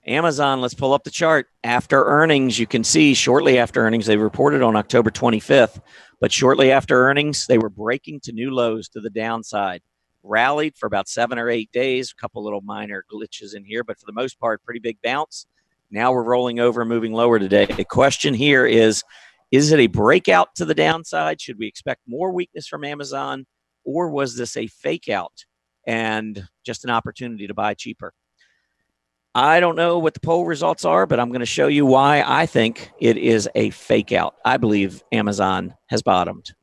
Amazon, let's pull up the chart. After earnings, you can see shortly after earnings, they reported on October 25th, but shortly after earnings, they were breaking to new lows to the downside. Rallied for about 7 or 8 days, a couple little minor glitches in here, but for the most part, pretty big bounce. Now we're rolling over, moving lower today. The question here is it a breakout to the downside? Should we expect more weakness from Amazon, or was this a fake out and just an opportunity to buy cheaper? I don't know what the poll results are, but I'm going to show you why I think it is a fake out. I believe Amazon has bottomed.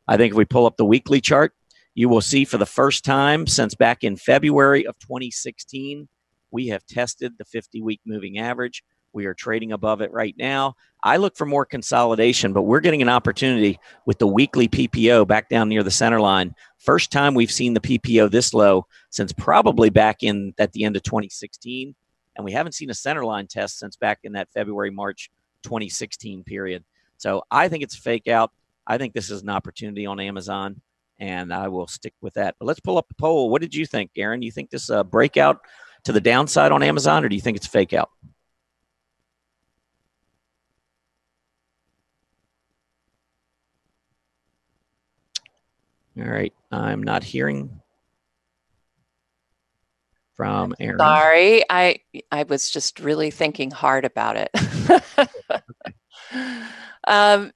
I think if we pull up the weekly chart, you will see for the first time since back in February of 2016, we have tested the 50-week moving average. We are trading above it right now. I look for more consolidation, but we're getting an opportunity with the weekly PPO back down near the center line. First time we've seen the PPO this low since probably back in at the end of 2016. And we haven't seen a center line test since back in that February, March 2016 period. So I think it's a fake out. I think this is an opportunity on Amazon, and I will stick with that. But let's pull up the poll. What did you think, Erin? Do you think this is a breakout to the downside on Amazon, or do you think it's a fake out? All right. I'm not hearing from Erin. Sorry, I was just really thinking hard about it.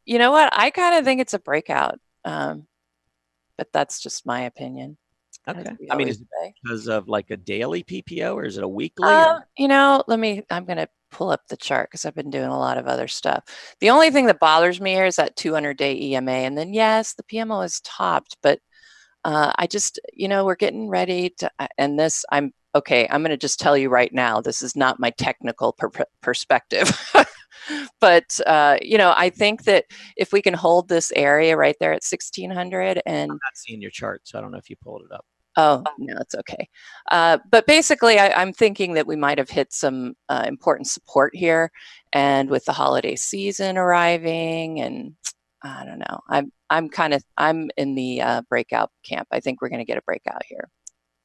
You know what? I kind of think it's a breakout, but that's just my opinion. Okay. I mean, is it because of like a daily PPO, or is it a weekly? You know, I'm going to pull up the chart because I've been doing a lot of other stuff. The only thing that bothers me here is that 200-day EMA. And then, yes, the PMO is topped, but I just, we're getting ready to, and this, I'm going to just tell you right now, this is not my technical perspective. But, I think that if we can hold this area right there at 1600 and... I'm not seeing your chart, so I don't know if you pulled it up. Oh, no, it's okay. But basically, I'm thinking that we might have hit some important support here. And with the holiday season arriving, and I don't know, I'm in the breakout camp. I think we're going to get a breakout here.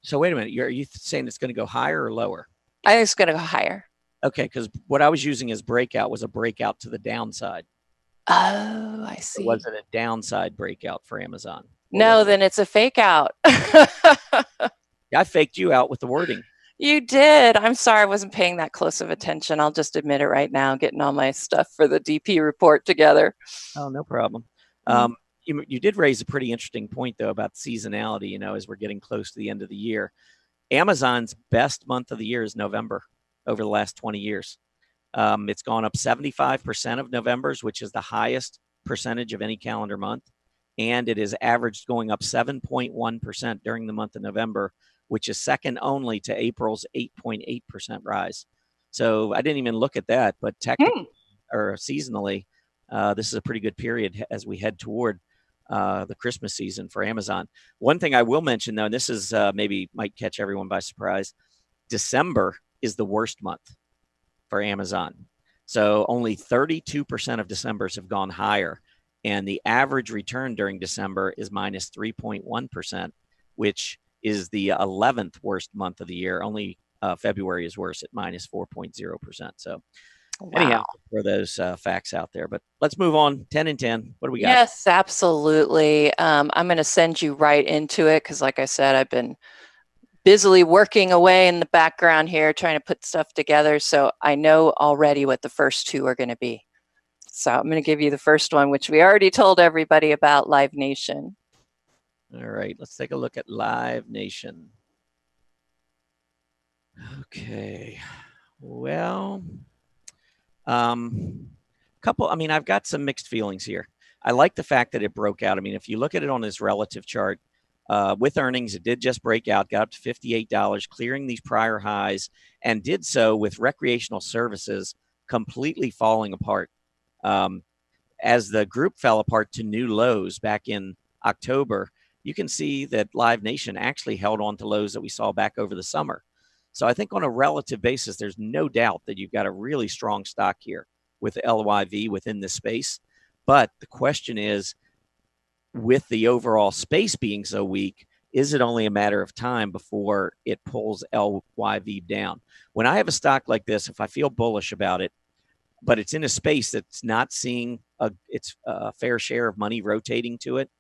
So wait a minute, are you saying it's going to go higher or lower? I think it's going to go higher. Okay, because what I was using as breakout was a breakout to the downside. Oh, I see. Was it a downside breakout for Amazon? No, then it's a fake out. I faked you out with the wording. You did. I'm sorry, I wasn't paying that close of attention. I'll just admit it right now, getting all my stuff for the DP report together. Oh, no problem. You did raise a pretty interesting point, though, about seasonality, you know, as we're getting close to the end of the year. Amazon's best month of the year is November over the last 20 years. It's gone up 75% of November's, which is the highest percentage of any calendar month. And it is averaged going up 7.1% during the month of November, which is second only to April's 8.8% rise. So I didn't even look at that, but technically or seasonally, this is a pretty good period as we head toward the Christmas season for Amazon. One thing I will mention, though, and this is maybe might catch everyone by surprise, December is the worst month for Amazon. So only 32% of Decembers have gone higher. And the average return during December is minus 3.1%, which is the 11th worst month of the year. Only February is worse at minus 4.0%. So anyhow, for those facts out there. But let's move on. 10 and 10. What do we got? Yes, absolutely. I'm going to send you right into it because, like I said, I've been busily working away in the background here, trying to put stuff together. So I know already what the first two are going to be. So I'm going to give you the first one, which we already told everybody about, Live Nation. All right, let's take a look at Live Nation. Okay, well, I've got some mixed feelings here. I like the fact that it broke out. I mean, if you look at it on this relative chart, with earnings, it did just break out, got up to $58, clearing these prior highs, and did so with recreational services completely falling apart. As the group fell apart to new lows back in October, you can see that Live Nation actually held on to lows that we saw back over the summer. So I think on a relative basis, there's no doubt that you've got a really strong stock here with LYV within this space. But the question is, with the overall space being so weak, is it only a matter of time before it pulls LYV down? When I have a stock like this, if I feel bullish about it, but it's in a space that's not seeing its fair share of money rotating to it,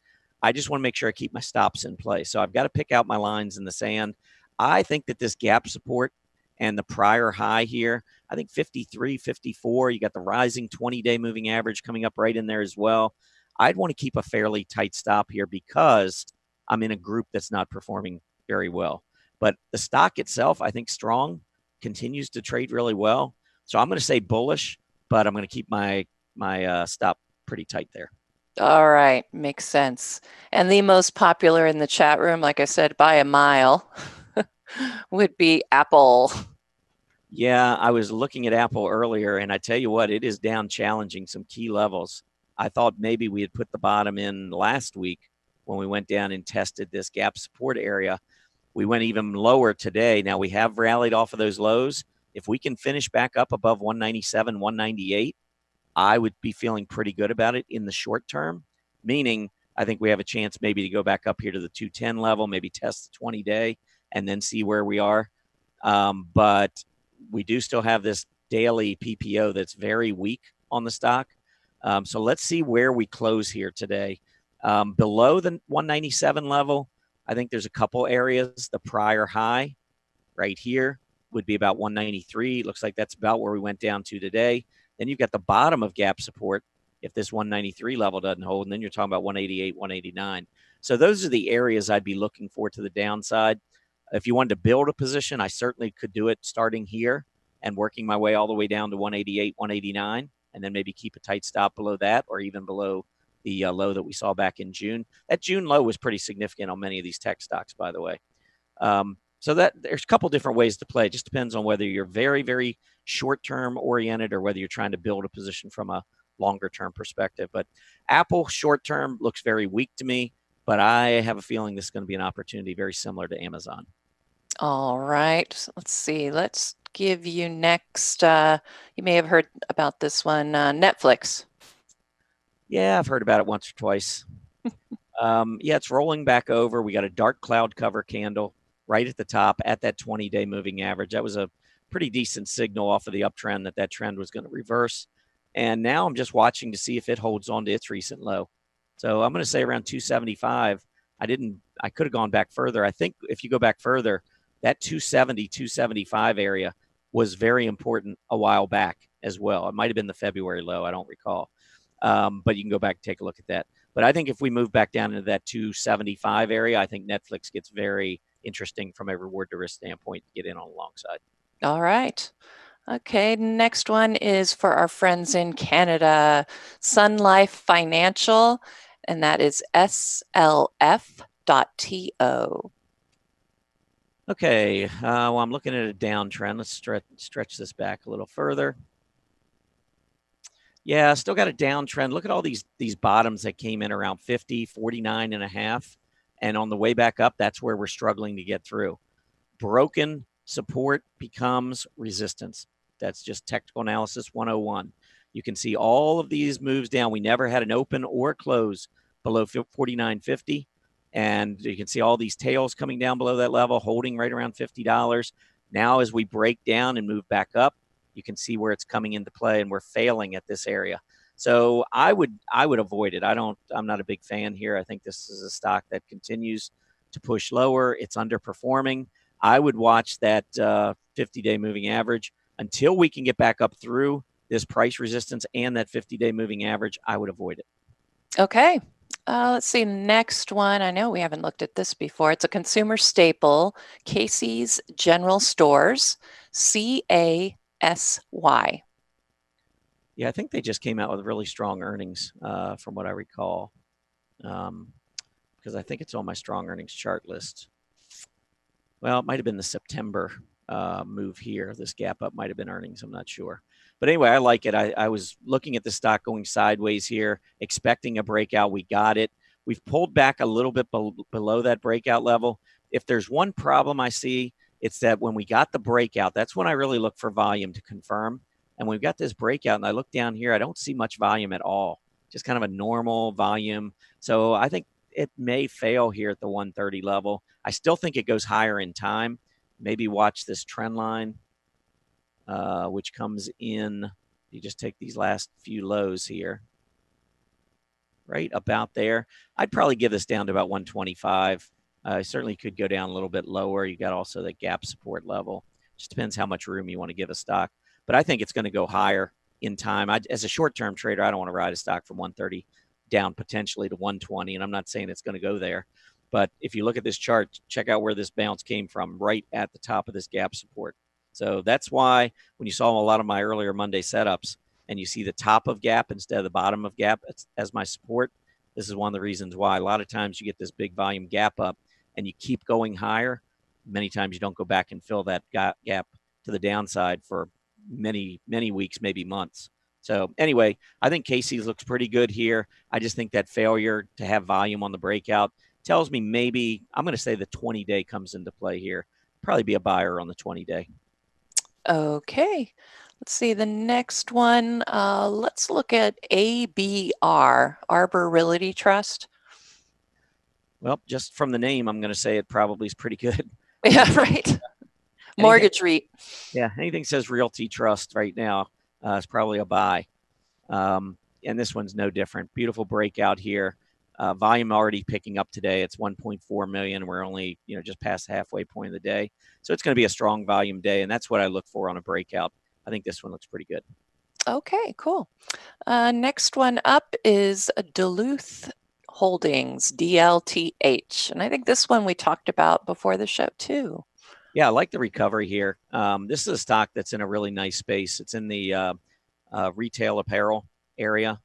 I just want to make sure I keep my stops in place. So I've got to pick out my lines in the sand. I think that this gap support and the prior high here, I think 53, 54, you got the rising 20-day moving average coming up right in there as well. I'd want to keep a fairly tight stop here because I'm in a group that's not performing very well. But the stock itself, I think strong, continues to trade really well. So I'm going to say bullish, but I'm going to keep my stop pretty tight there. All right, makes sense. And the most popular in the chat room, like I said, by a mile, would be Apple. Yeah, I was looking at Apple earlier, and I tell you what, it is down challenging some key levels. I thought maybe we had put the bottom in last week when we went down and tested this gap support area. We went even lower today. Now, we have rallied off of those lows. If we can finish back up above 197, 198, I would be feeling pretty good about it in the short term, meaning I think we have a chance maybe to go back up here to the 210 level, maybe test the 20-day, and then see where we are. But we do still have this daily PPO that's very weak on the stock. So let's see where we close here today. Below the 197 level, I think there's a couple areas. The prior high right here would be about 193. Looks like that's about where we went down to today. Then you've got the bottom of gap support if this 193 level doesn't hold, and then you're talking about 188, 189. So those are the areas I'd be looking for to the downside. If you wanted to build a position, I certainly could do it starting here and working my way all the way down to 188, 189, and then maybe keep a tight stop below that or even below the low that we saw back in June. That June low was pretty significant on many of these tech stocks, by the way. So that there's a couple different ways to play. It just depends on whether you're very, very short-term oriented or whether you're trying to build a position from a longer-term perspective. But Apple short-term looks very weak to me. but I have a feeling this is going to be an opportunity very similar to Amazon. All right. Let's see. Let's give you next. You may have heard about this one, Netflix. Yeah, I've heard about it once or twice. Yeah, it's rolling back over. We got a dark cloud cover candle right at the top at that 20-day moving average. That was a pretty decent signal off of the uptrend that trend was going to reverse. And now I'm just watching to see if it holds on to its recent low. So I'm going to say around 275. I could have gone back further. I think if you go back further, that 270, 275 area was very important a while back as well. It might have been the February low. I don't recall. But you can go back and take a look at that. But I think if we move back down into that 275 area, I think Netflix gets very interesting from a reward to risk standpoint to get in on the long side. All right. Okay, next one is for our friends in Canada, Sun Life Financial, and that is slf.to. Okay, well, I'm looking at a downtrend. Let's stretch this back a little further. Yeah, still got a downtrend. Look at all these bottoms that came in around 50, 49 and a half. And on the way back up, that's where we're struggling to get through. Broken support becomes resistance. That's just technical analysis 101. You can see all of these moves down. We never had an open or close below 49.50. And you can see all these tails coming down below that level, holding right around $50. Now, as we break down and move back up, you can see where it's coming into play, and we're failing at this area. So I would avoid it. I'm not a big fan here. I think this is a stock that continues to push lower. It's underperforming. I would watch that 50-day moving average until we can get back up through this price resistance and that 50-day moving average. I would avoid it. Okay. Let's see, next one. I know we haven't looked at this before. It's a consumer staple, Casey's General Stores, CASY. Yeah, I think they just came out with really strong earnings from what I recall, because I think it's on my strong earnings chart list. Well, it might have been the September move here. This gap up might have been earnings. I'm not sure. But anyway, I like it. I was looking at the stock going sideways here, expecting a breakout. We got it. We've pulled back a little bit below that breakout level. If there's one problem I see, it's that when we got the breakout, that's when I really look for volume to confirm. And we've got this breakout, and I look down here, I don't see much volume at all, just kind of a normal volume. So I think it may fail here at the 130 level. I still think it goes higher in time. Maybe watch this trend line, which comes in. You just take these last few lows here, right about there. I'd probably give this down to about 125. Certainly could go down a little bit lower. You got also the gap support level. Just depends how much room you want to give a stock. But I think it's going to go higher in time. As a short-term trader, I don't want to ride a stock from 130 down potentially to 120, and I'm not saying it's going to go there. But if you look at this chart, check out where this bounce came from, right at the top of this gap support. So that's why when you saw a lot of my earlier Monday setups and you see the top of gap instead of the bottom of gap as my support, this is one of the reasons why. A lot of times you get this big volume gap up and you keep going higher. Many times you don't go back and fill that gap to the downside for many, many weeks, maybe months. So anyway, I think Casey's looks pretty good here. I just think that failure to have volume on the breakout tells me maybe I'm going to say the 20-day comes into play here. Probably be a buyer on the 20-day. Okay. Let's see the next one. Let's look at ABR, Arbor Realty Trust. Well, just from the name, I'm going to say it probably is pretty good. Yeah, right. Mortgage REIT. Yeah, anything says Realty Trust right now is probably a buy. And this one's no different. Beautiful breakout here. Volume already picking up today. It's 1.4 million. We're only just past the halfway point of the day. So it's going to be a strong volume day, and that's what I look for on a breakout. I think this one looks pretty good. Okay, cool. Next one up is Duluth Holdings, DLTH. And I think this one we talked about before the show too. Yeah, I like the recovery here. This is a stock that's in a really nice space. It's in the retail apparel area,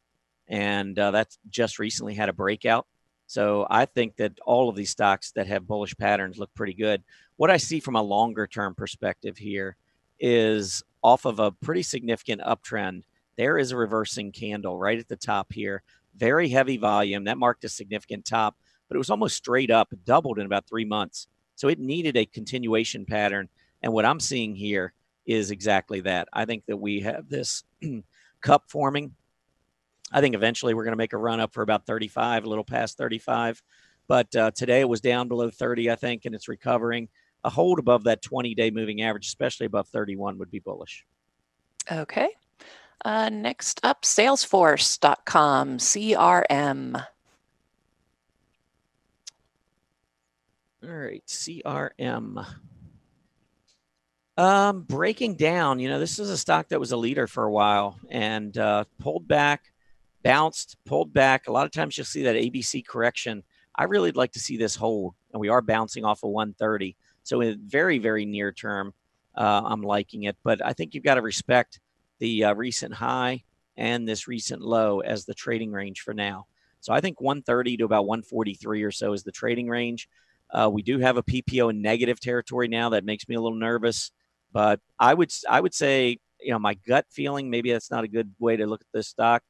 and that's just recently had a breakout. So I think that all of these stocks that have bullish patterns look pretty good. What I see from a longer term perspective here is off of a pretty significant uptrend. There is a reversing candle right at the top here. Very heavy volume. That marked a significant top. but it was almost straight up, doubled in about 3 months. So it needed a continuation pattern. And what I'm seeing here is exactly that. I think that we have this cup forming. I think eventually we're going to make a run up for about 35, a little past 35. But today it was down below 30, I think, and it's recovering. A hold above that 20-day moving average, especially above 31, would be bullish. Okay. Next up, Salesforce.com, CRM. All right, CRM. Breaking down, this is a stock that was a leader for a while and pulled back, bounced, pulled back. A lot of times you'll see that ABC correction. I really would like to see this hold, and we are bouncing off of 130. So in very, very near term, I'm liking it. But I think you've got to respect the recent high and this recent low as the trading range for now. So I think 130 to about 143 or so is the trading range. We do have a PPO in negative territory now. That makes me a little nervous. But I would say, my gut feeling, maybe that's not a good way to look at this stock,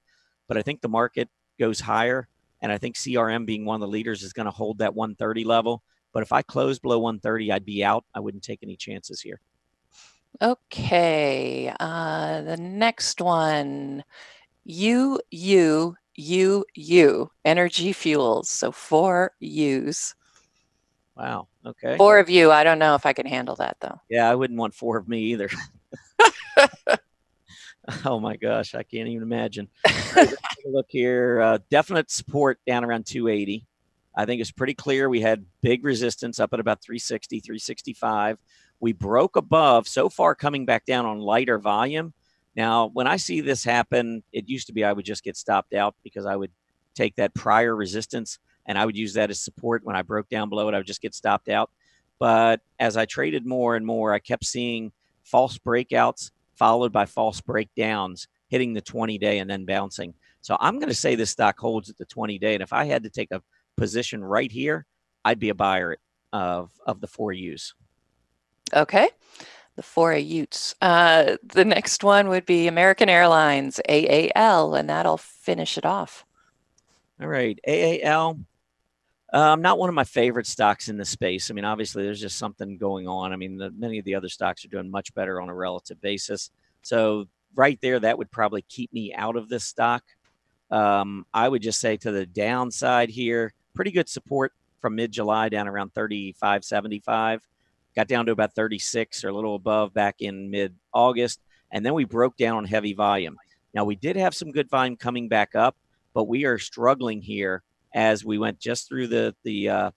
but I think the market goes higher. And I think CRM being one of the leaders is going to hold that 130 level. But if I close below 130, I'd be out. I wouldn't take any chances here. Okay. The next one, Energy Fuels. So 4 U's. Wow. Okay. 4 of you. I don't know if I can handle that, though. Yeah, I wouldn't want 4 of me either. Oh, my gosh. I can't even imagine. Let's take a look here. Definite support down around 280. I think it's pretty clear. We had big resistance up at about 360, 365. We broke above, so far coming back down on lighter volume. Now, when I see this happen, it used to be I would just get stopped out because I would take that prior resistance and I would use that as support. When I broke down below it, I would just get stopped out. But as I traded more and more, I kept seeing false breakouts followed by false breakdowns, hitting the 20-day and then bouncing. So I'm going to say this stock holds at the 20-day. And if I had to take a position right here, I'd be a buyer of the 4 U's. Okay. The 4 Utes. The next one would be American Airlines, AAL, and that'll finish it off. All right. AAL. Not one of my favorite stocks in this space. I mean, obviously, there's just something going on. I mean, many of the other stocks are doing much better on a relative basis. So right there, that would probably keep me out of this stock. I would just say to the downside here, pretty good support from mid-July down around 35.75. Got down to about 36 or a little above back in mid-August. And then we broke down on heavy volume. Now, we did have some good volume coming back up, but we are struggling here as we went just through the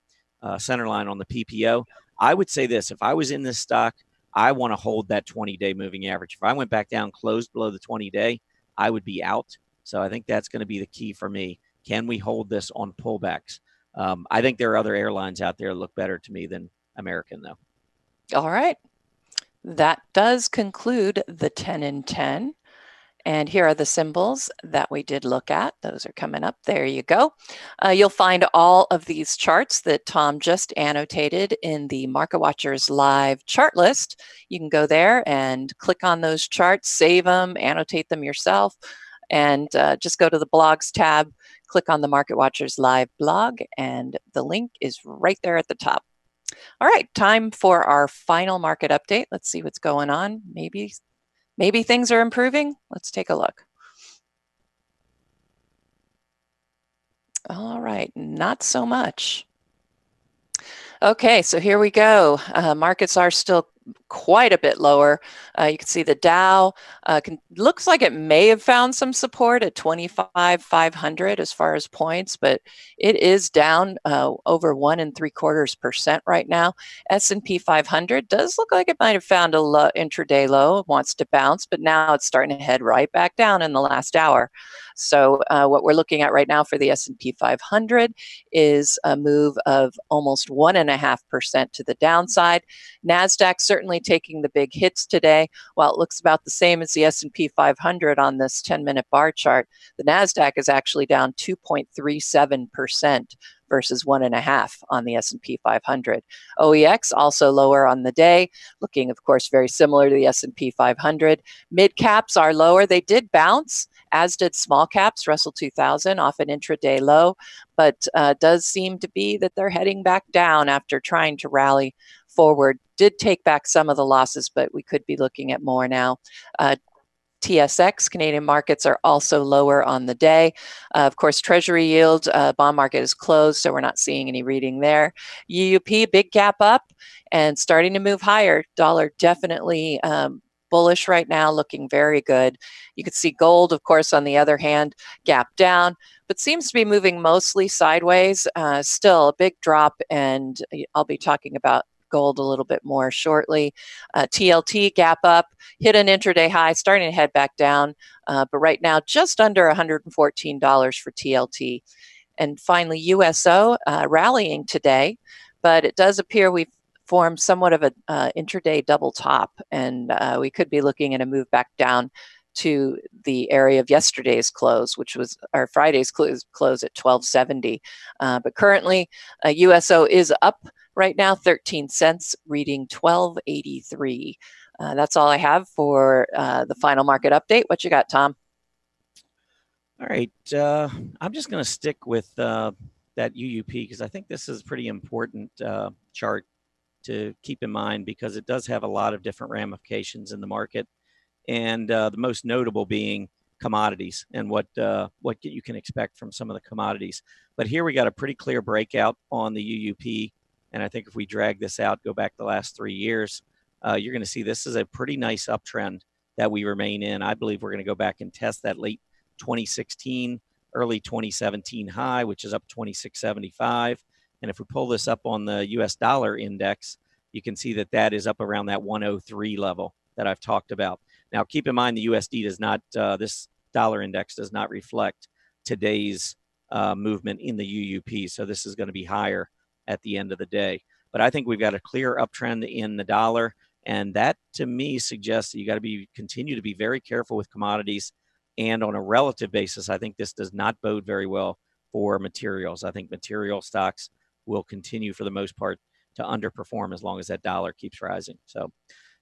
center line on the PPO. I would say this, if I was in this stock, I want to hold that 20-day moving average. If I went back down, closed below the 20-day, I would be out. So I think that's going to be the key for me. Can we hold this on pullbacks? I think there are other airlines out there that look better to me than American, though. All right. That does conclude the 10 in 10. And here are the symbols that we did look at. Those are coming up. There you go. You'll find all of these charts that Tom just annotated in the Market Watchers Live chart list. You can go there and click on those charts, save them, annotate them yourself, and just go to the blogs tab, click on the Market Watchers Live blog, and the link is right there at the top. All right, time for our final market update. Let's see what's going on. Maybe things are improving. Let's take a look. All right, not so much. Okay, so here we go. Markets are still quite a bit lower. You can see the Dow looks like it may have found some support at 25,500 as far as points, but it is down over 1.75% right now. S&P 500 does look like it might have found a intraday low. It wants to bounce, but now it's starting to head right back down in the last hour. So what we're looking at right now for the S&P 500 is a move of almost 1.5% to the downside. NASDAQ certainly taking the big hits today. While it looks about the same as the S&P 500 on this 10-minute bar chart, the NASDAQ is actually down 2.37% versus 1.5% on the S&P 500. OEX also lower on the day, looking, of course, very similar to the S&P 500. Mid caps are lower. They did bounce as did small caps, Russell 2000 off an intraday low, but does seem to be that they're heading back down after trying to rally forward. Did take back some of the losses, but we could be looking at more now. TSX, Canadian markets are also lower on the day. Of course, Treasury yield, bond market is closed, so we're not seeing any reading there. UUP, big gap up and starting to move higher. Dollar definitely bullish right now, looking very good. You could see gold, of course, on the other hand, gap down, but seems to be moving mostly sideways. Still a big drop, and I'll be talking about gold a little bit more shortly. TLT gap up, hit an intraday high, starting to head back down, but right now just under $114 for TLT. And finally, USO rallying today, but it does appear we've formed somewhat of an intraday double top, and we could be looking at a move back down to the area of yesterday's close, which was our Friday's close at 1270. But currently, USO is up right now, 13 cents, reading 1283. That's all I have for the final market update. What you got, Tom? All right. I'm just going to stick with that UUP because I think this is a pretty important chart to keep in mind because it does have a lot of different ramifications in the market. And the most notable being commodities and what you can expect from some of the commodities. But here we got a pretty clear breakout on the UUP. And I think if we drag this out, go back the last 3 years, you're going to see this is a pretty nice uptrend that we remain in. I believe we're going to go back and test that late 2016, early 2017 high, which is up 26.75. And if we pull this up on the US dollar index, you can see that that is up around that 103 level that I've talked about. Now, keep in mind the USD does not, this dollar index does not reflect today's movement in the UUP. So this is going to be higher at the end of the day. But I think we've got a clear uptrend in the dollar. And that to me suggests that you got to continue to be very careful with commodities. And on a relative basis, I think this does not bode very well for materials. I think material stocks will continue for the most part to underperform as long as that dollar keeps rising. So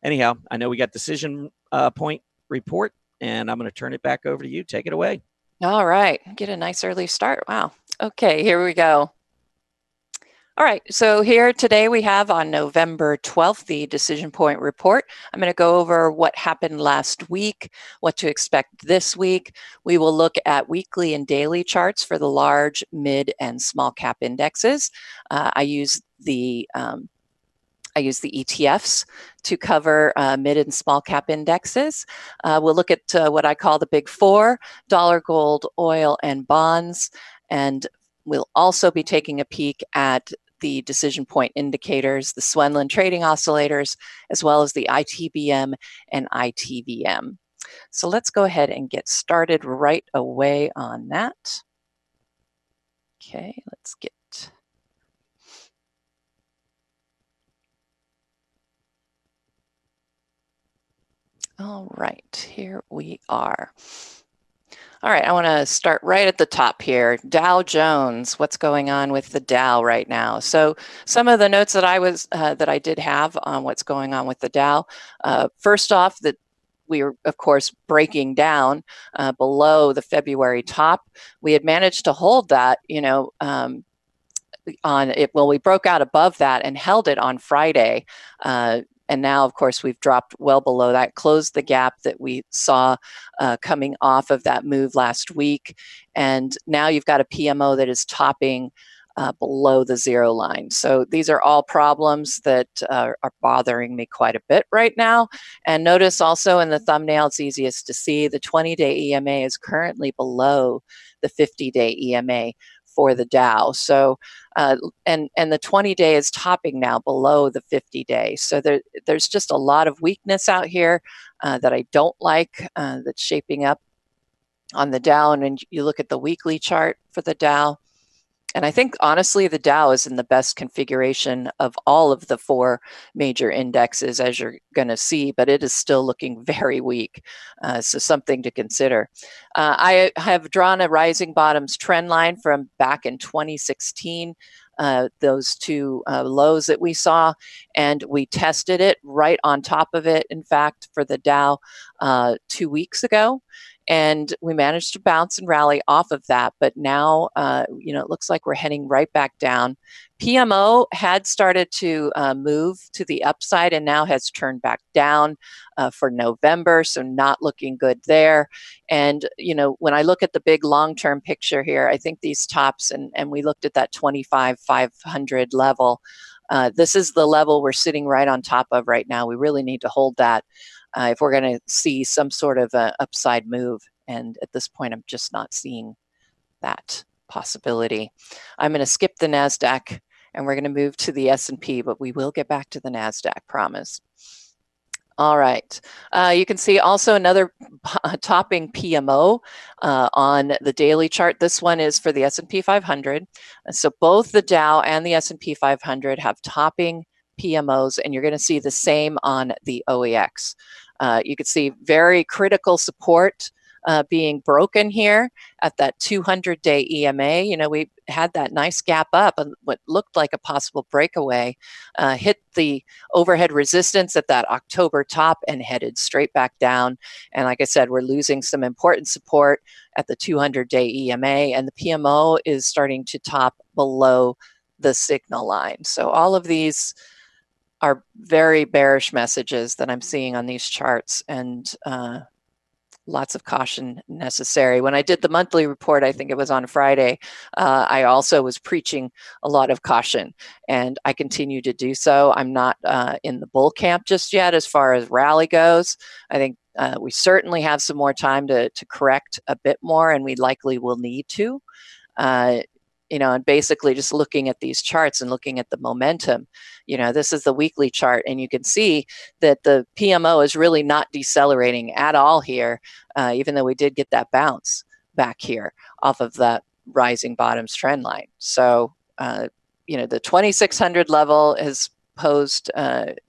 anyhow, I know we got DecisionPoint Report, and I'm going to turn it back over to you. Take it away. All right. Get a nice early start. Wow. Okay, here we go. All right, so here today we have on November 12th, the DecisionPoint Report. I'm going to go over what happened last week, what to expect this week. We will look at weekly and daily charts for the large, mid, and small cap indexes. I use the ETFs to cover mid and small cap indexes. We'll look at what I call the big four: dollar, gold, oil, and bonds. And we'll also be taking a peek at the decision point indicators, the Swenlin trading oscillators, as well as the ITBM and ITVM. So let's go ahead and get started right away on that. Okay, let's get all right, here we are. All right, I want to start right at the top here. Dow Jones, what's going on with the Dow right now? So some of the notes that I did have on what's going on with the Dow. First off, that we were, of course, breaking down below the February top. We had managed to hold that, on it. Well, we broke out above that and held it on Friday. And now, of course, we've dropped well below that, closed the gap that we saw coming off of that move last week. And now you've got a PMO that is topping below the zero line. So these are all problems that are bothering me quite a bit right now. And notice also in the thumbnail, it's easiest to see the 20-day EMA is currently below the 50-day EMA for the Dow. So, and the 20-day is topping now below the 50-day. So there's just a lot of weakness out here that I don't like that's shaping up on the Dow. And you look at the weekly chart for the Dow, and I think, honestly, the Dow is in the best configuration of all of the four major indexes, as you're going to see, but it is still looking very weak. So something to consider. I have drawn a rising bottoms trend line from back in 2016, those two lows that we saw, and we tested it right on top of it, in fact, for the Dow 2 weeks ago. and we managed to bounce and rally off of that. But now, it looks like we're heading right back down. PMO had started to move to the upside and now has turned back down for November, so not looking good there. And, when I look at the big long-term picture here, I think these tops, and we looked at that 25,500 level, this is the level we're sitting right on top of right now. We really need to hold that if we're going to see some sort of upside move. And at this point, I'm just not seeing that possibility. I'm going to skip the NASDAQ and we're going to move to the S&P, but we will get back to the NASDAQ, promise. All right. You can see also another topping PMO on the daily chart. This one is for the S&P 500. So both the Dow and the S&P 500 have topping PMOs, and you're going to see the same on the OEX. You can see very critical support being broken here at that 200-day EMA. We had that nice gap up and what looked like a possible breakaway, hit the overhead resistance at that October top and headed straight back down. And like I said, we're losing some important support at the 200-day EMA, and the PMO is starting to top below the signal line. So all of these are very bearish messages that I'm seeing on these charts, and lots of caution necessary. When I did the monthly report, I think it was on Friday, I also was preaching a lot of caution, and I continue to do so. I'm not in the bull camp just yet as far as rally goes. I think we certainly have some more time to correct a bit more, and we likely will need to. And basically just looking at these charts and looking at the momentum, this is the weekly chart, and you can see that the PMO is really not decelerating at all here, even though we did get that bounce back here off of that rising bottoms trend line. So, the 2600 level has posed,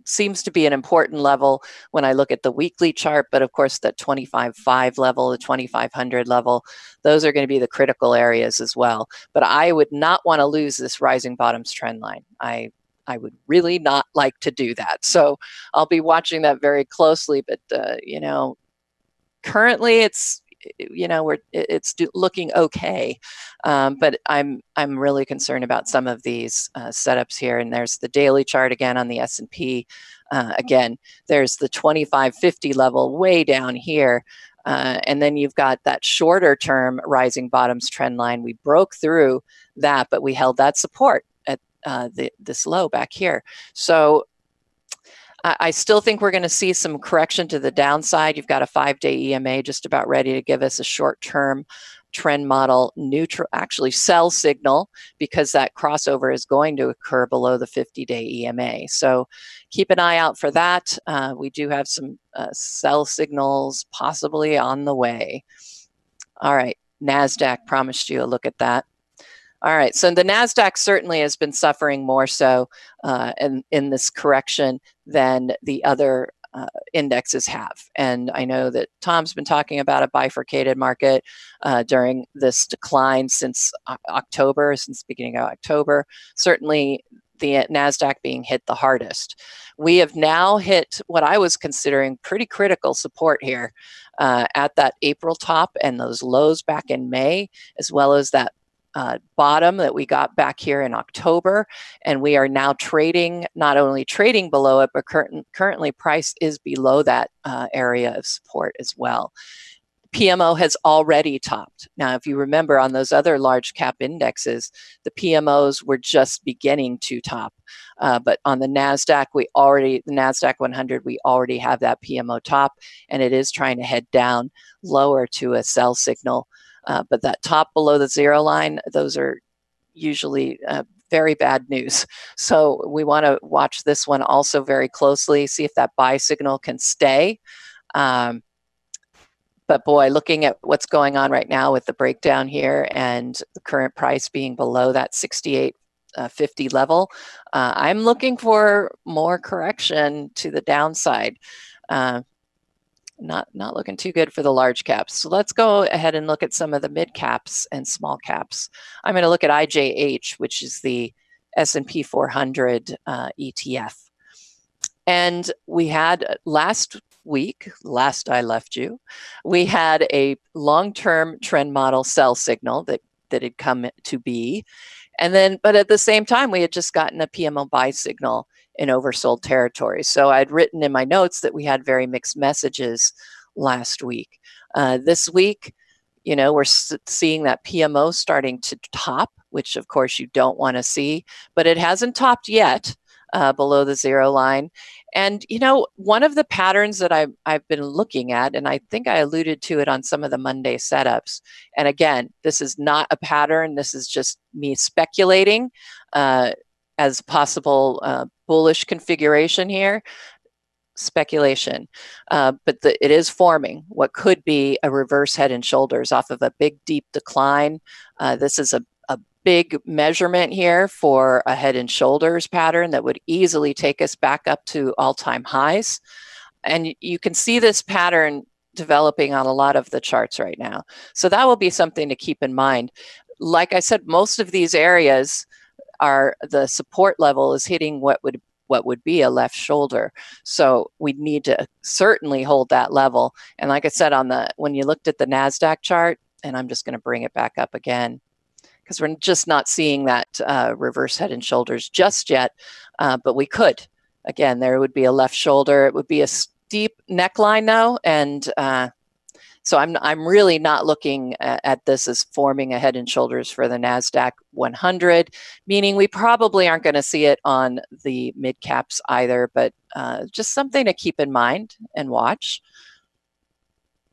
seems to be an important level when I look at the weekly chart, but of course the 25.5 level, the 2500 level, those are going to be the critical areas as well. But I would not want to lose this rising bottoms trend line. I would really not like to do that. So I'll be watching that very closely, but currently it's looking okay, but I'm really concerned about some of these setups here. And there's the daily chart again on the S&P. Again, there's the 2550 level way down here, and then you've got that shorter term rising bottoms trend line. We broke through that, but we held that support at this low back here. So I still think we're going to see some correction to the downside. You've got a 5-day EMA just about ready to give us a short-term trend model neutral, actually sell signal, because that crossover is going to occur below the 50-day EMA. So keep an eye out for that. We do have some sell signals possibly on the way. All right, NASDAQ, promised you a look at that. All right, so the NASDAQ certainly has been suffering more so in this correction than the other indexes have. And I know that Tom's been talking about a bifurcated market during this decline since October, since the beginning of October. Certainly the NASDAQ being hit the hardest. We have now hit what I was considering pretty critical support here at that April top and those lows back in May, as well as that bottom that we got back here in October, and we are now trading, not only trading below it, but currently price is below that area of support as well. PMO has already topped. Now, if you remember on those other large cap indexes, the PMOs were just beginning to top. But on the NASDAQ, the NASDAQ 100, we already have that PMO top, and it is trying to head down lower to a sell signal. But that top below the zero line, those are usually very bad news. So we want to watch this one also very closely, see if that buy signal can stay. But boy, looking at what's going on right now with the breakdown here and the current price being below that 68.50 level, I'm looking for more correction to the downside. Not looking too good for the large caps. So let's go ahead and look at some of the mid caps and small caps. I'm going to look at IJH, which is the S&P 400 ETF. And we had last week, last I left you, we had a long-term trend model sell signal that had come to be. And then, but at the same time, we had just gotten a PMO buy signal in oversold territory. So I'd written in my notes that we had very mixed messages last week. This week, you know, we're seeing that PMO starting to top, which of course you don't want to see, but it hasn't topped yet below the zero line. And, you know, one of the patterns that I've been looking at, and I think I alluded to it on some of the Monday setups, and again, this is not a pattern, this is just me speculating as possible bullish configuration here. Speculation, but it is forming what could be a reverse head and shoulders off of a big deep decline. This is a big measurement here for a head and shoulders pattern that would easily take us back up to all-time highs. And you can see this pattern developing on a lot of the charts right now. So that will be something to keep in mind. Like I said, most of these areas are, the support level is hitting what would be a left shoulder. So we need to certainly hold that level. And like I said, when you looked at the NASDAQ chart, and I'm just going to bring it back up again, because we're just not seeing that reverse head and shoulders just yet, but we could. Again, there would be a left shoulder. It would be a steep neckline now, and so I'm really not looking at this as forming a head and shoulders for the NASDAQ 100, meaning we probably aren't going to see it on the mid caps either, but just something to keep in mind and watch.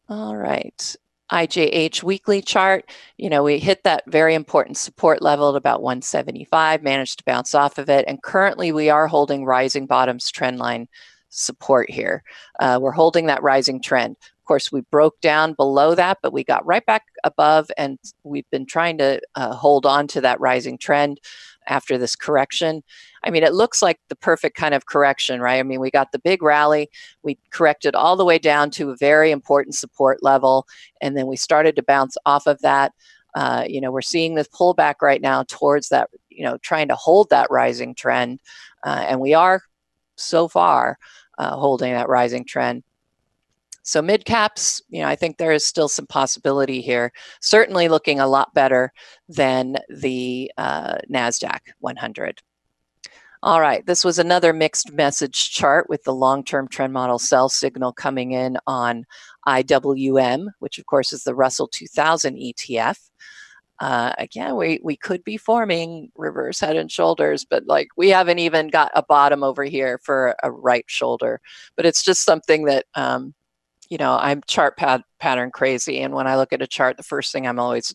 All right. IJH weekly chart, you know, we hit that very important support level at about 175, managed to bounce off of it, and currently we are holding rising bottoms trend line support here. We're holding that rising trend. Of course, we broke down below that, but we got right back above, and we've been trying to hold on to that rising trend after this correction. I mean, it looks like the perfect kind of correction, right? I mean, we got the big rally, we corrected all the way down to a very important support level, and then we started to bounce off of that. You know, we're seeing this pullback right now towards that, you know, trying to hold that rising trend, and we are so far holding that rising trend. So mid caps, you know, I think there is still some possibility here. Certainly looking a lot better than the NASDAQ 100. All right, this was another mixed message chart with the long-term trend model sell signal coming in on IWM, which of course is the Russell 2000 ETF. Again, we could be forming reverse head and shoulders, but like we haven't even got a bottom over here for a right shoulder. But it's just something that, you know, I'm chart pattern crazy. And when I look at a chart, the first thing I'm always,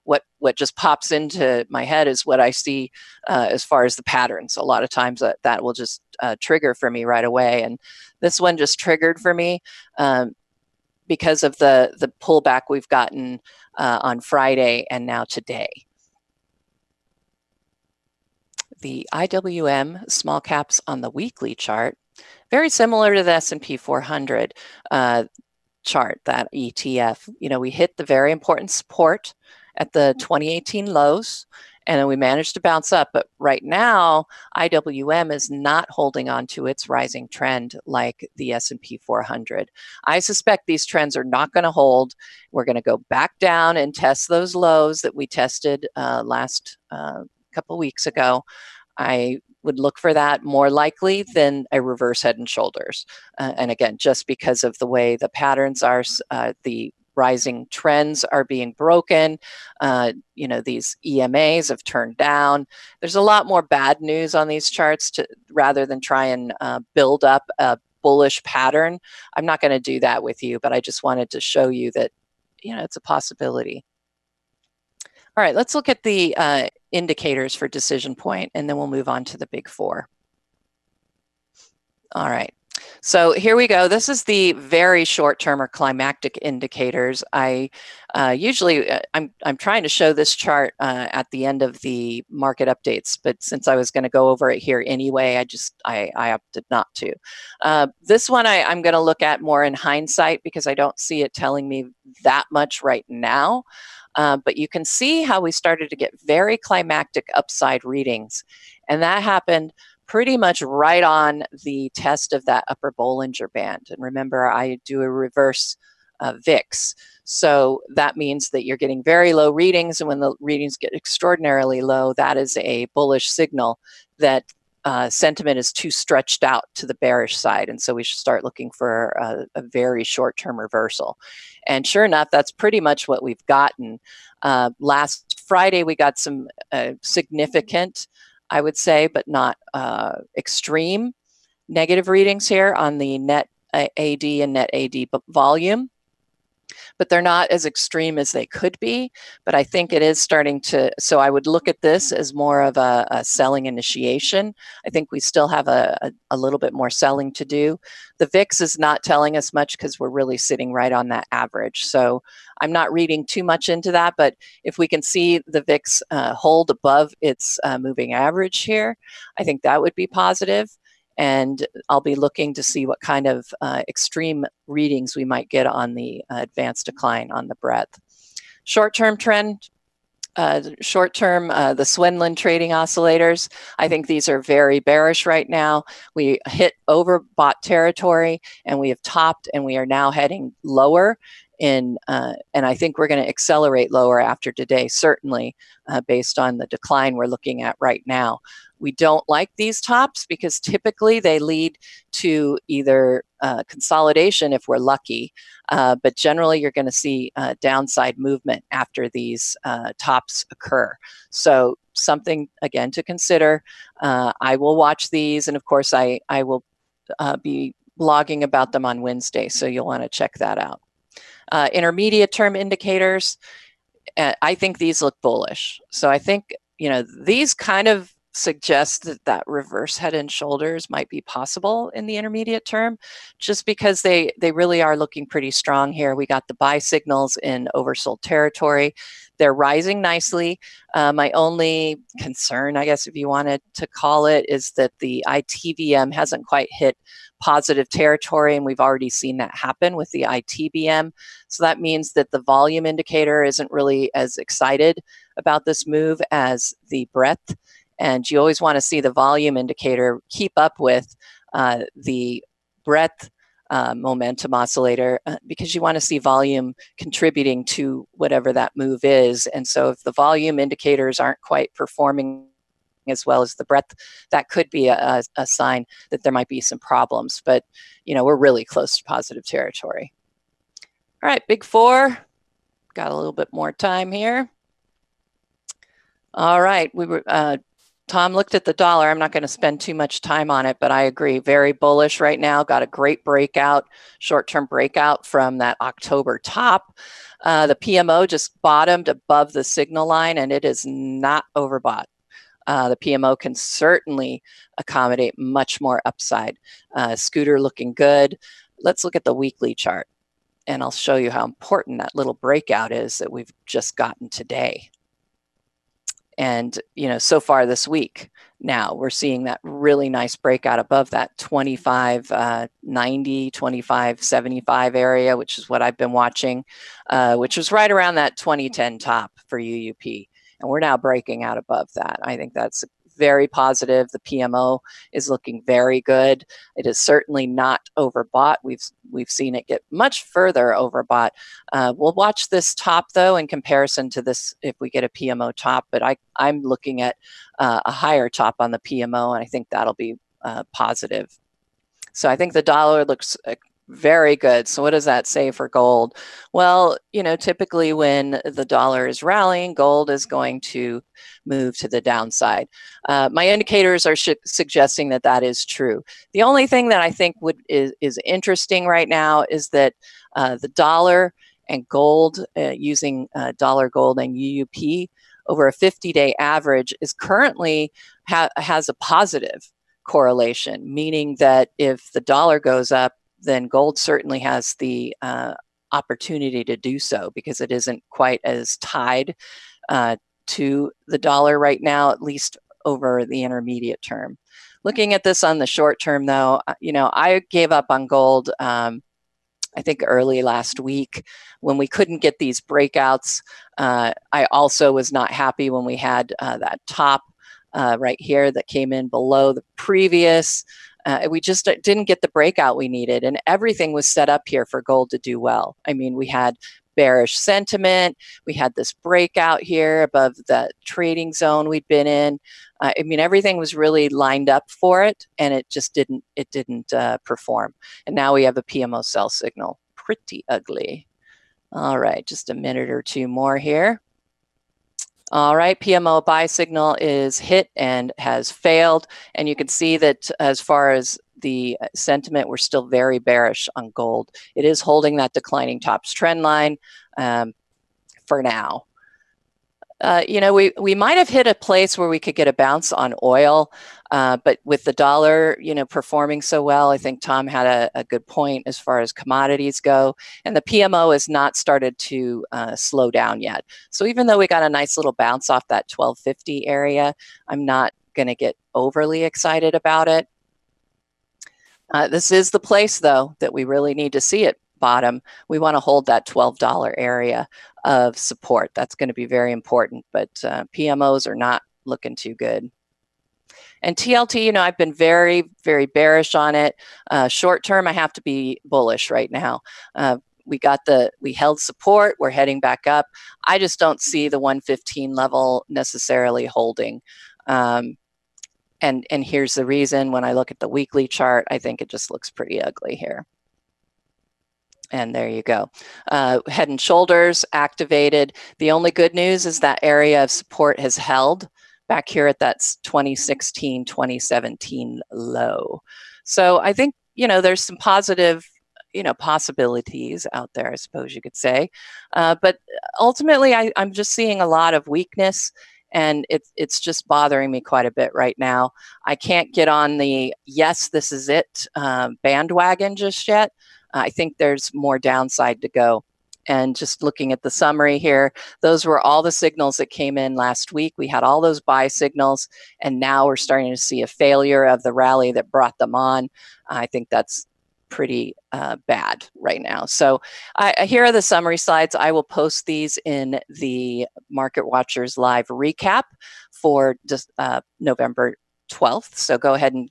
what just pops into my head is what I see as far as the patterns. A lot of times that will just trigger for me right away. And this one just triggered for me because of the pullback we've gotten on Friday and now today. The IWM small caps on the weekly chart, very similar to the S&P 400 chart, that ETF. You know, we hit the very important support at the 2018 lows, and then we managed to bounce up. But right now, IWM is not holding on to its rising trend like the S&P 400. I suspect these trends are not going to hold. We're going to go back down and test those lows that we tested last couple weeks ago. I would look for that more likely than a reverse head and shoulders. And again, just because of the way the patterns are, the rising trends are being broken. You know, these EMAs have turned down. There's a lot more bad news on these charts rather than try and build up a bullish pattern. I'm not going to do that with you, but I just wanted to show you that, you know, it's a possibility. All right, let's look at the indicators for DecisionPoint, and then we'll move on to the big four. All right. So here we go. This is the very short-term or climactic indicators. I'm trying to show this chart at the end of the market updates, but since I was going to go over it here anyway, I opted not to. This one I'm going to look at more in hindsight because I don't see it telling me that much right now. But you can see how we started to get very climactic upside readings, and that happened pretty much right on the test of that upper Bollinger Band. And remember, I do a reverse VIX. So that means that you're getting very low readings, and when the readings get extraordinarily low, that is a bullish signal that sentiment is too stretched out to the bearish side, and so we should start looking for a very short-term reversal. And sure enough, that's pretty much what we've gotten. Last Friday, we got some significant, I would say, but not extreme negative readings here on the net AD and net AD volume. But they're not as extreme as they could be. But I think it is starting to, so I would look at this as more of a selling initiation. I think we still have a little bit more selling to do. The VIX is not telling us much because we're really sitting right on that average. So I'm not reading too much into that, but if we can see the VIX hold above its moving average here, I think that would be positive. And I'll be looking to see what kind of extreme readings we might get on the advanced decline on the breadth. Short-term trend, the Swinland trading oscillators, I think these are very bearish right now. We hit overbought territory and we have topped, and we are now heading lower. And I think we're going to accelerate lower after today, certainly based on the decline we're looking at right now. We don't like these tops because typically they lead to either consolidation if we're lucky, but generally you're going to see downside movement after these tops occur. So something, again, to consider. I will watch these, and of course I will be blogging about them on Wednesday, so you'll want to check that out. Intermediate term indicators, I think these look bullish. So I think, these kind of suggest that reverse head and shoulders might be possible in the intermediate term, just because they really are looking pretty strong here. We got the buy signals in oversold territory. They're rising nicely. My only concern, I guess if you wanted to call it, is that the ITVM hasn't quite hit positive territory, and we've already seen that happen with the ITBM. So that means that the volume indicator isn't really as excited about this move as the breadth. And you always want to see the volume indicator keep up with the breadth momentum oscillator because you want to see volume contributing to whatever that move is. And so if the volume indicators aren't quite performing as well as the breadth, that could be a sign that there might be some problems. But, we're really close to positive territory. All right, big four. Got a little bit more time here. All right, Tom looked at the dollar. I'm not going to spend too much time on it, but I agree. Very bullish right now. Got a great breakout, short-term breakout from that October top. The PMO just bottomed above the signal line, and it is not overbought. The PMO can certainly accommodate much more upside. Scooter looking good. Let's look at the weekly chart, and I'll show you how important that little breakout is that we've just gotten today. And, so far this week, now we're seeing that really nice breakout above that 25.90, 25.75 area, which is what I've been watching, which was right around that 2010 top for UUP. And we're now breaking out above that. I think that's very positive. The PMO is looking very good. It is certainly not overbought. We've seen it get much further overbought. We'll watch this top though in comparison to this if we get a PMO top, but I'm looking at a higher top on the PMO, and I think that'll be positive. So I think the dollar looks very good. So what does that say for gold? Well, typically when the dollar is rallying, gold is going to move to the downside. My indicators are suggesting that that is true. The only thing that I think is interesting right now is that the dollar and gold, using dollar, gold, and UUP over a 50-day average is currently has a positive correlation, meaning that if the dollar goes up, then gold certainly has the opportunity to do so because it isn't quite as tied to the dollar right now, at least over the intermediate term. Looking at this on the short term, though, I gave up on gold, I think early last week when we couldn't get these breakouts. I also was not happy when we had that top right here that came in below the previous. We just didn't get the breakout we needed, and everything was set up here for gold to do well. I mean, we had bearish sentiment. We had this breakout here above the trading zone we'd been in. I mean, everything was really lined up for it, and it just didn't perform. And now we have a PMO sell signal. Pretty ugly. All right, just a minute or two more here. All right, PMO buy signal is hit and has failed. And you can see that as far as the sentiment, we're still very bearish on gold. It is holding that declining tops trend line for now. You know, we might have hit a place where we could get a bounce on oil, but with the dollar, you know, performing so well, I think Tom had a good point as far as commodities go. And the PMO has not started to slow down yet. So even though we got a nice little bounce off that 1250 area, I'm not going to get overly excited about it. This is the place, though, that we really need to see it bottom. We want to hold that $12 area of support. That's going to be very important, but PMOs are not looking too good. And TLT, you know, I've been very, very bearish on it. Short term, I have to be bullish right now. We held support. We're heading back up. I just don't see the 115 level necessarily holding. And here's the reason. When I look at the weekly chart, I think it just looks pretty ugly here. And there you go. Head and shoulders activated. The only good news is that area of support has held back here at that 2016, 2017 low. So I think, you know, there's some positive, you know, possibilities out there, I suppose you could say. But ultimately, I'm just seeing a lot of weakness, and it's just bothering me quite a bit right now. I can't get on the yes, this is it bandwagon just yet. I think there's more downside to go. And just looking at the summary here, those were all the signals that came in last week. We had all those buy signals, and now we're starting to see a failure of the rally that brought them on. I think that's pretty bad right now. So here are the summary slides. I will post these in the Market Watchers live recap for just, November 12th. So go ahead and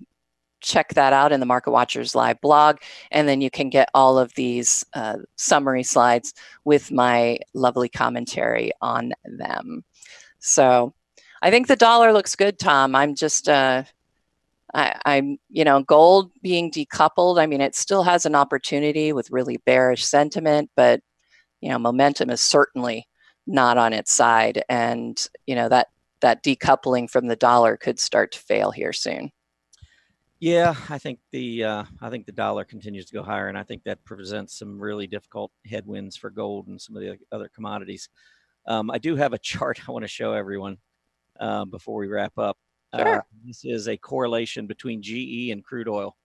check that out in the Market Watchers live blog, and then you can get all of these summary slides with my lovely commentary on them. So I think the dollar looks good, Tom. I'm just, I'm, you know, gold being decoupled. I mean, it still has an opportunity with really bearish sentiment, but, you know, momentum is certainly not on its side. And, you know, that decoupling from the dollar could start to fail here soon. Yeah, I think the dollar continues to go higher, and I think that presents some really difficult headwinds for gold and some of the other commodities. I do have a chart I want to show everyone before we wrap up. Sure. This is a correlation between GE and crude oil.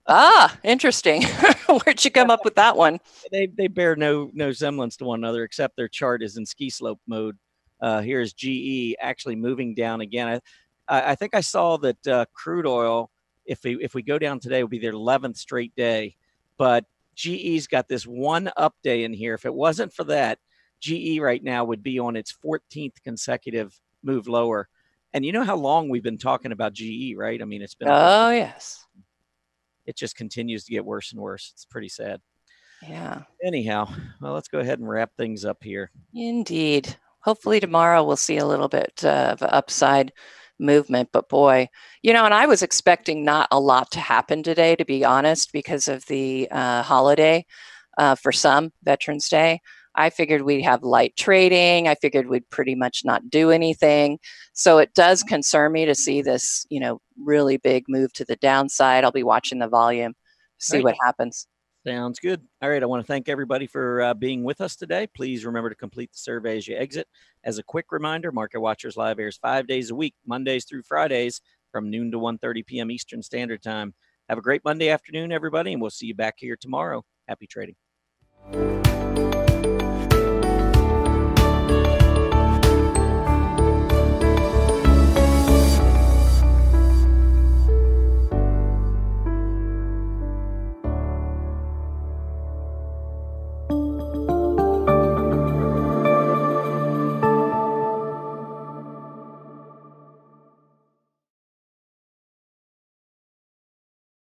Ah, interesting. Where'd you come up with that one? They bear no semblance to one another, except their chart is in ski slope mode. Here's GE actually moving down again. I think I saw that crude oil, if we go down today, will be their 11th straight day. But GE's got this one up day in here. If it wasn't for that, GE right now would be on its 14th consecutive move lower. And you know how long we've been talking about GE, right? I mean, it's been. Oh, yes. It just continues to get worse and worse. It's pretty sad. Yeah. Anyhow, well, let's go ahead and wrap things up here. Indeed. Hopefully tomorrow we'll see a little bit of upside movement, but boy, you know, and I was expecting not a lot to happen today, to be honest, because of the holiday for some, Veterans Day. I figured we'd have light trading. I figured we'd pretty much not do anything. So it does concern me to see this, you know, really big move to the downside. I'll be watching the volume, see what happens. Sounds good. All right. I want to thank everybody for being with us today. Please remember to complete the survey as you exit. As a quick reminder, Market Watchers Live airs 5 days a week, Mondays through Fridays from noon to 1:30 p.m. Eastern Standard Time. Have a great Monday afternoon, everybody, and we'll see you back here tomorrow. Happy trading.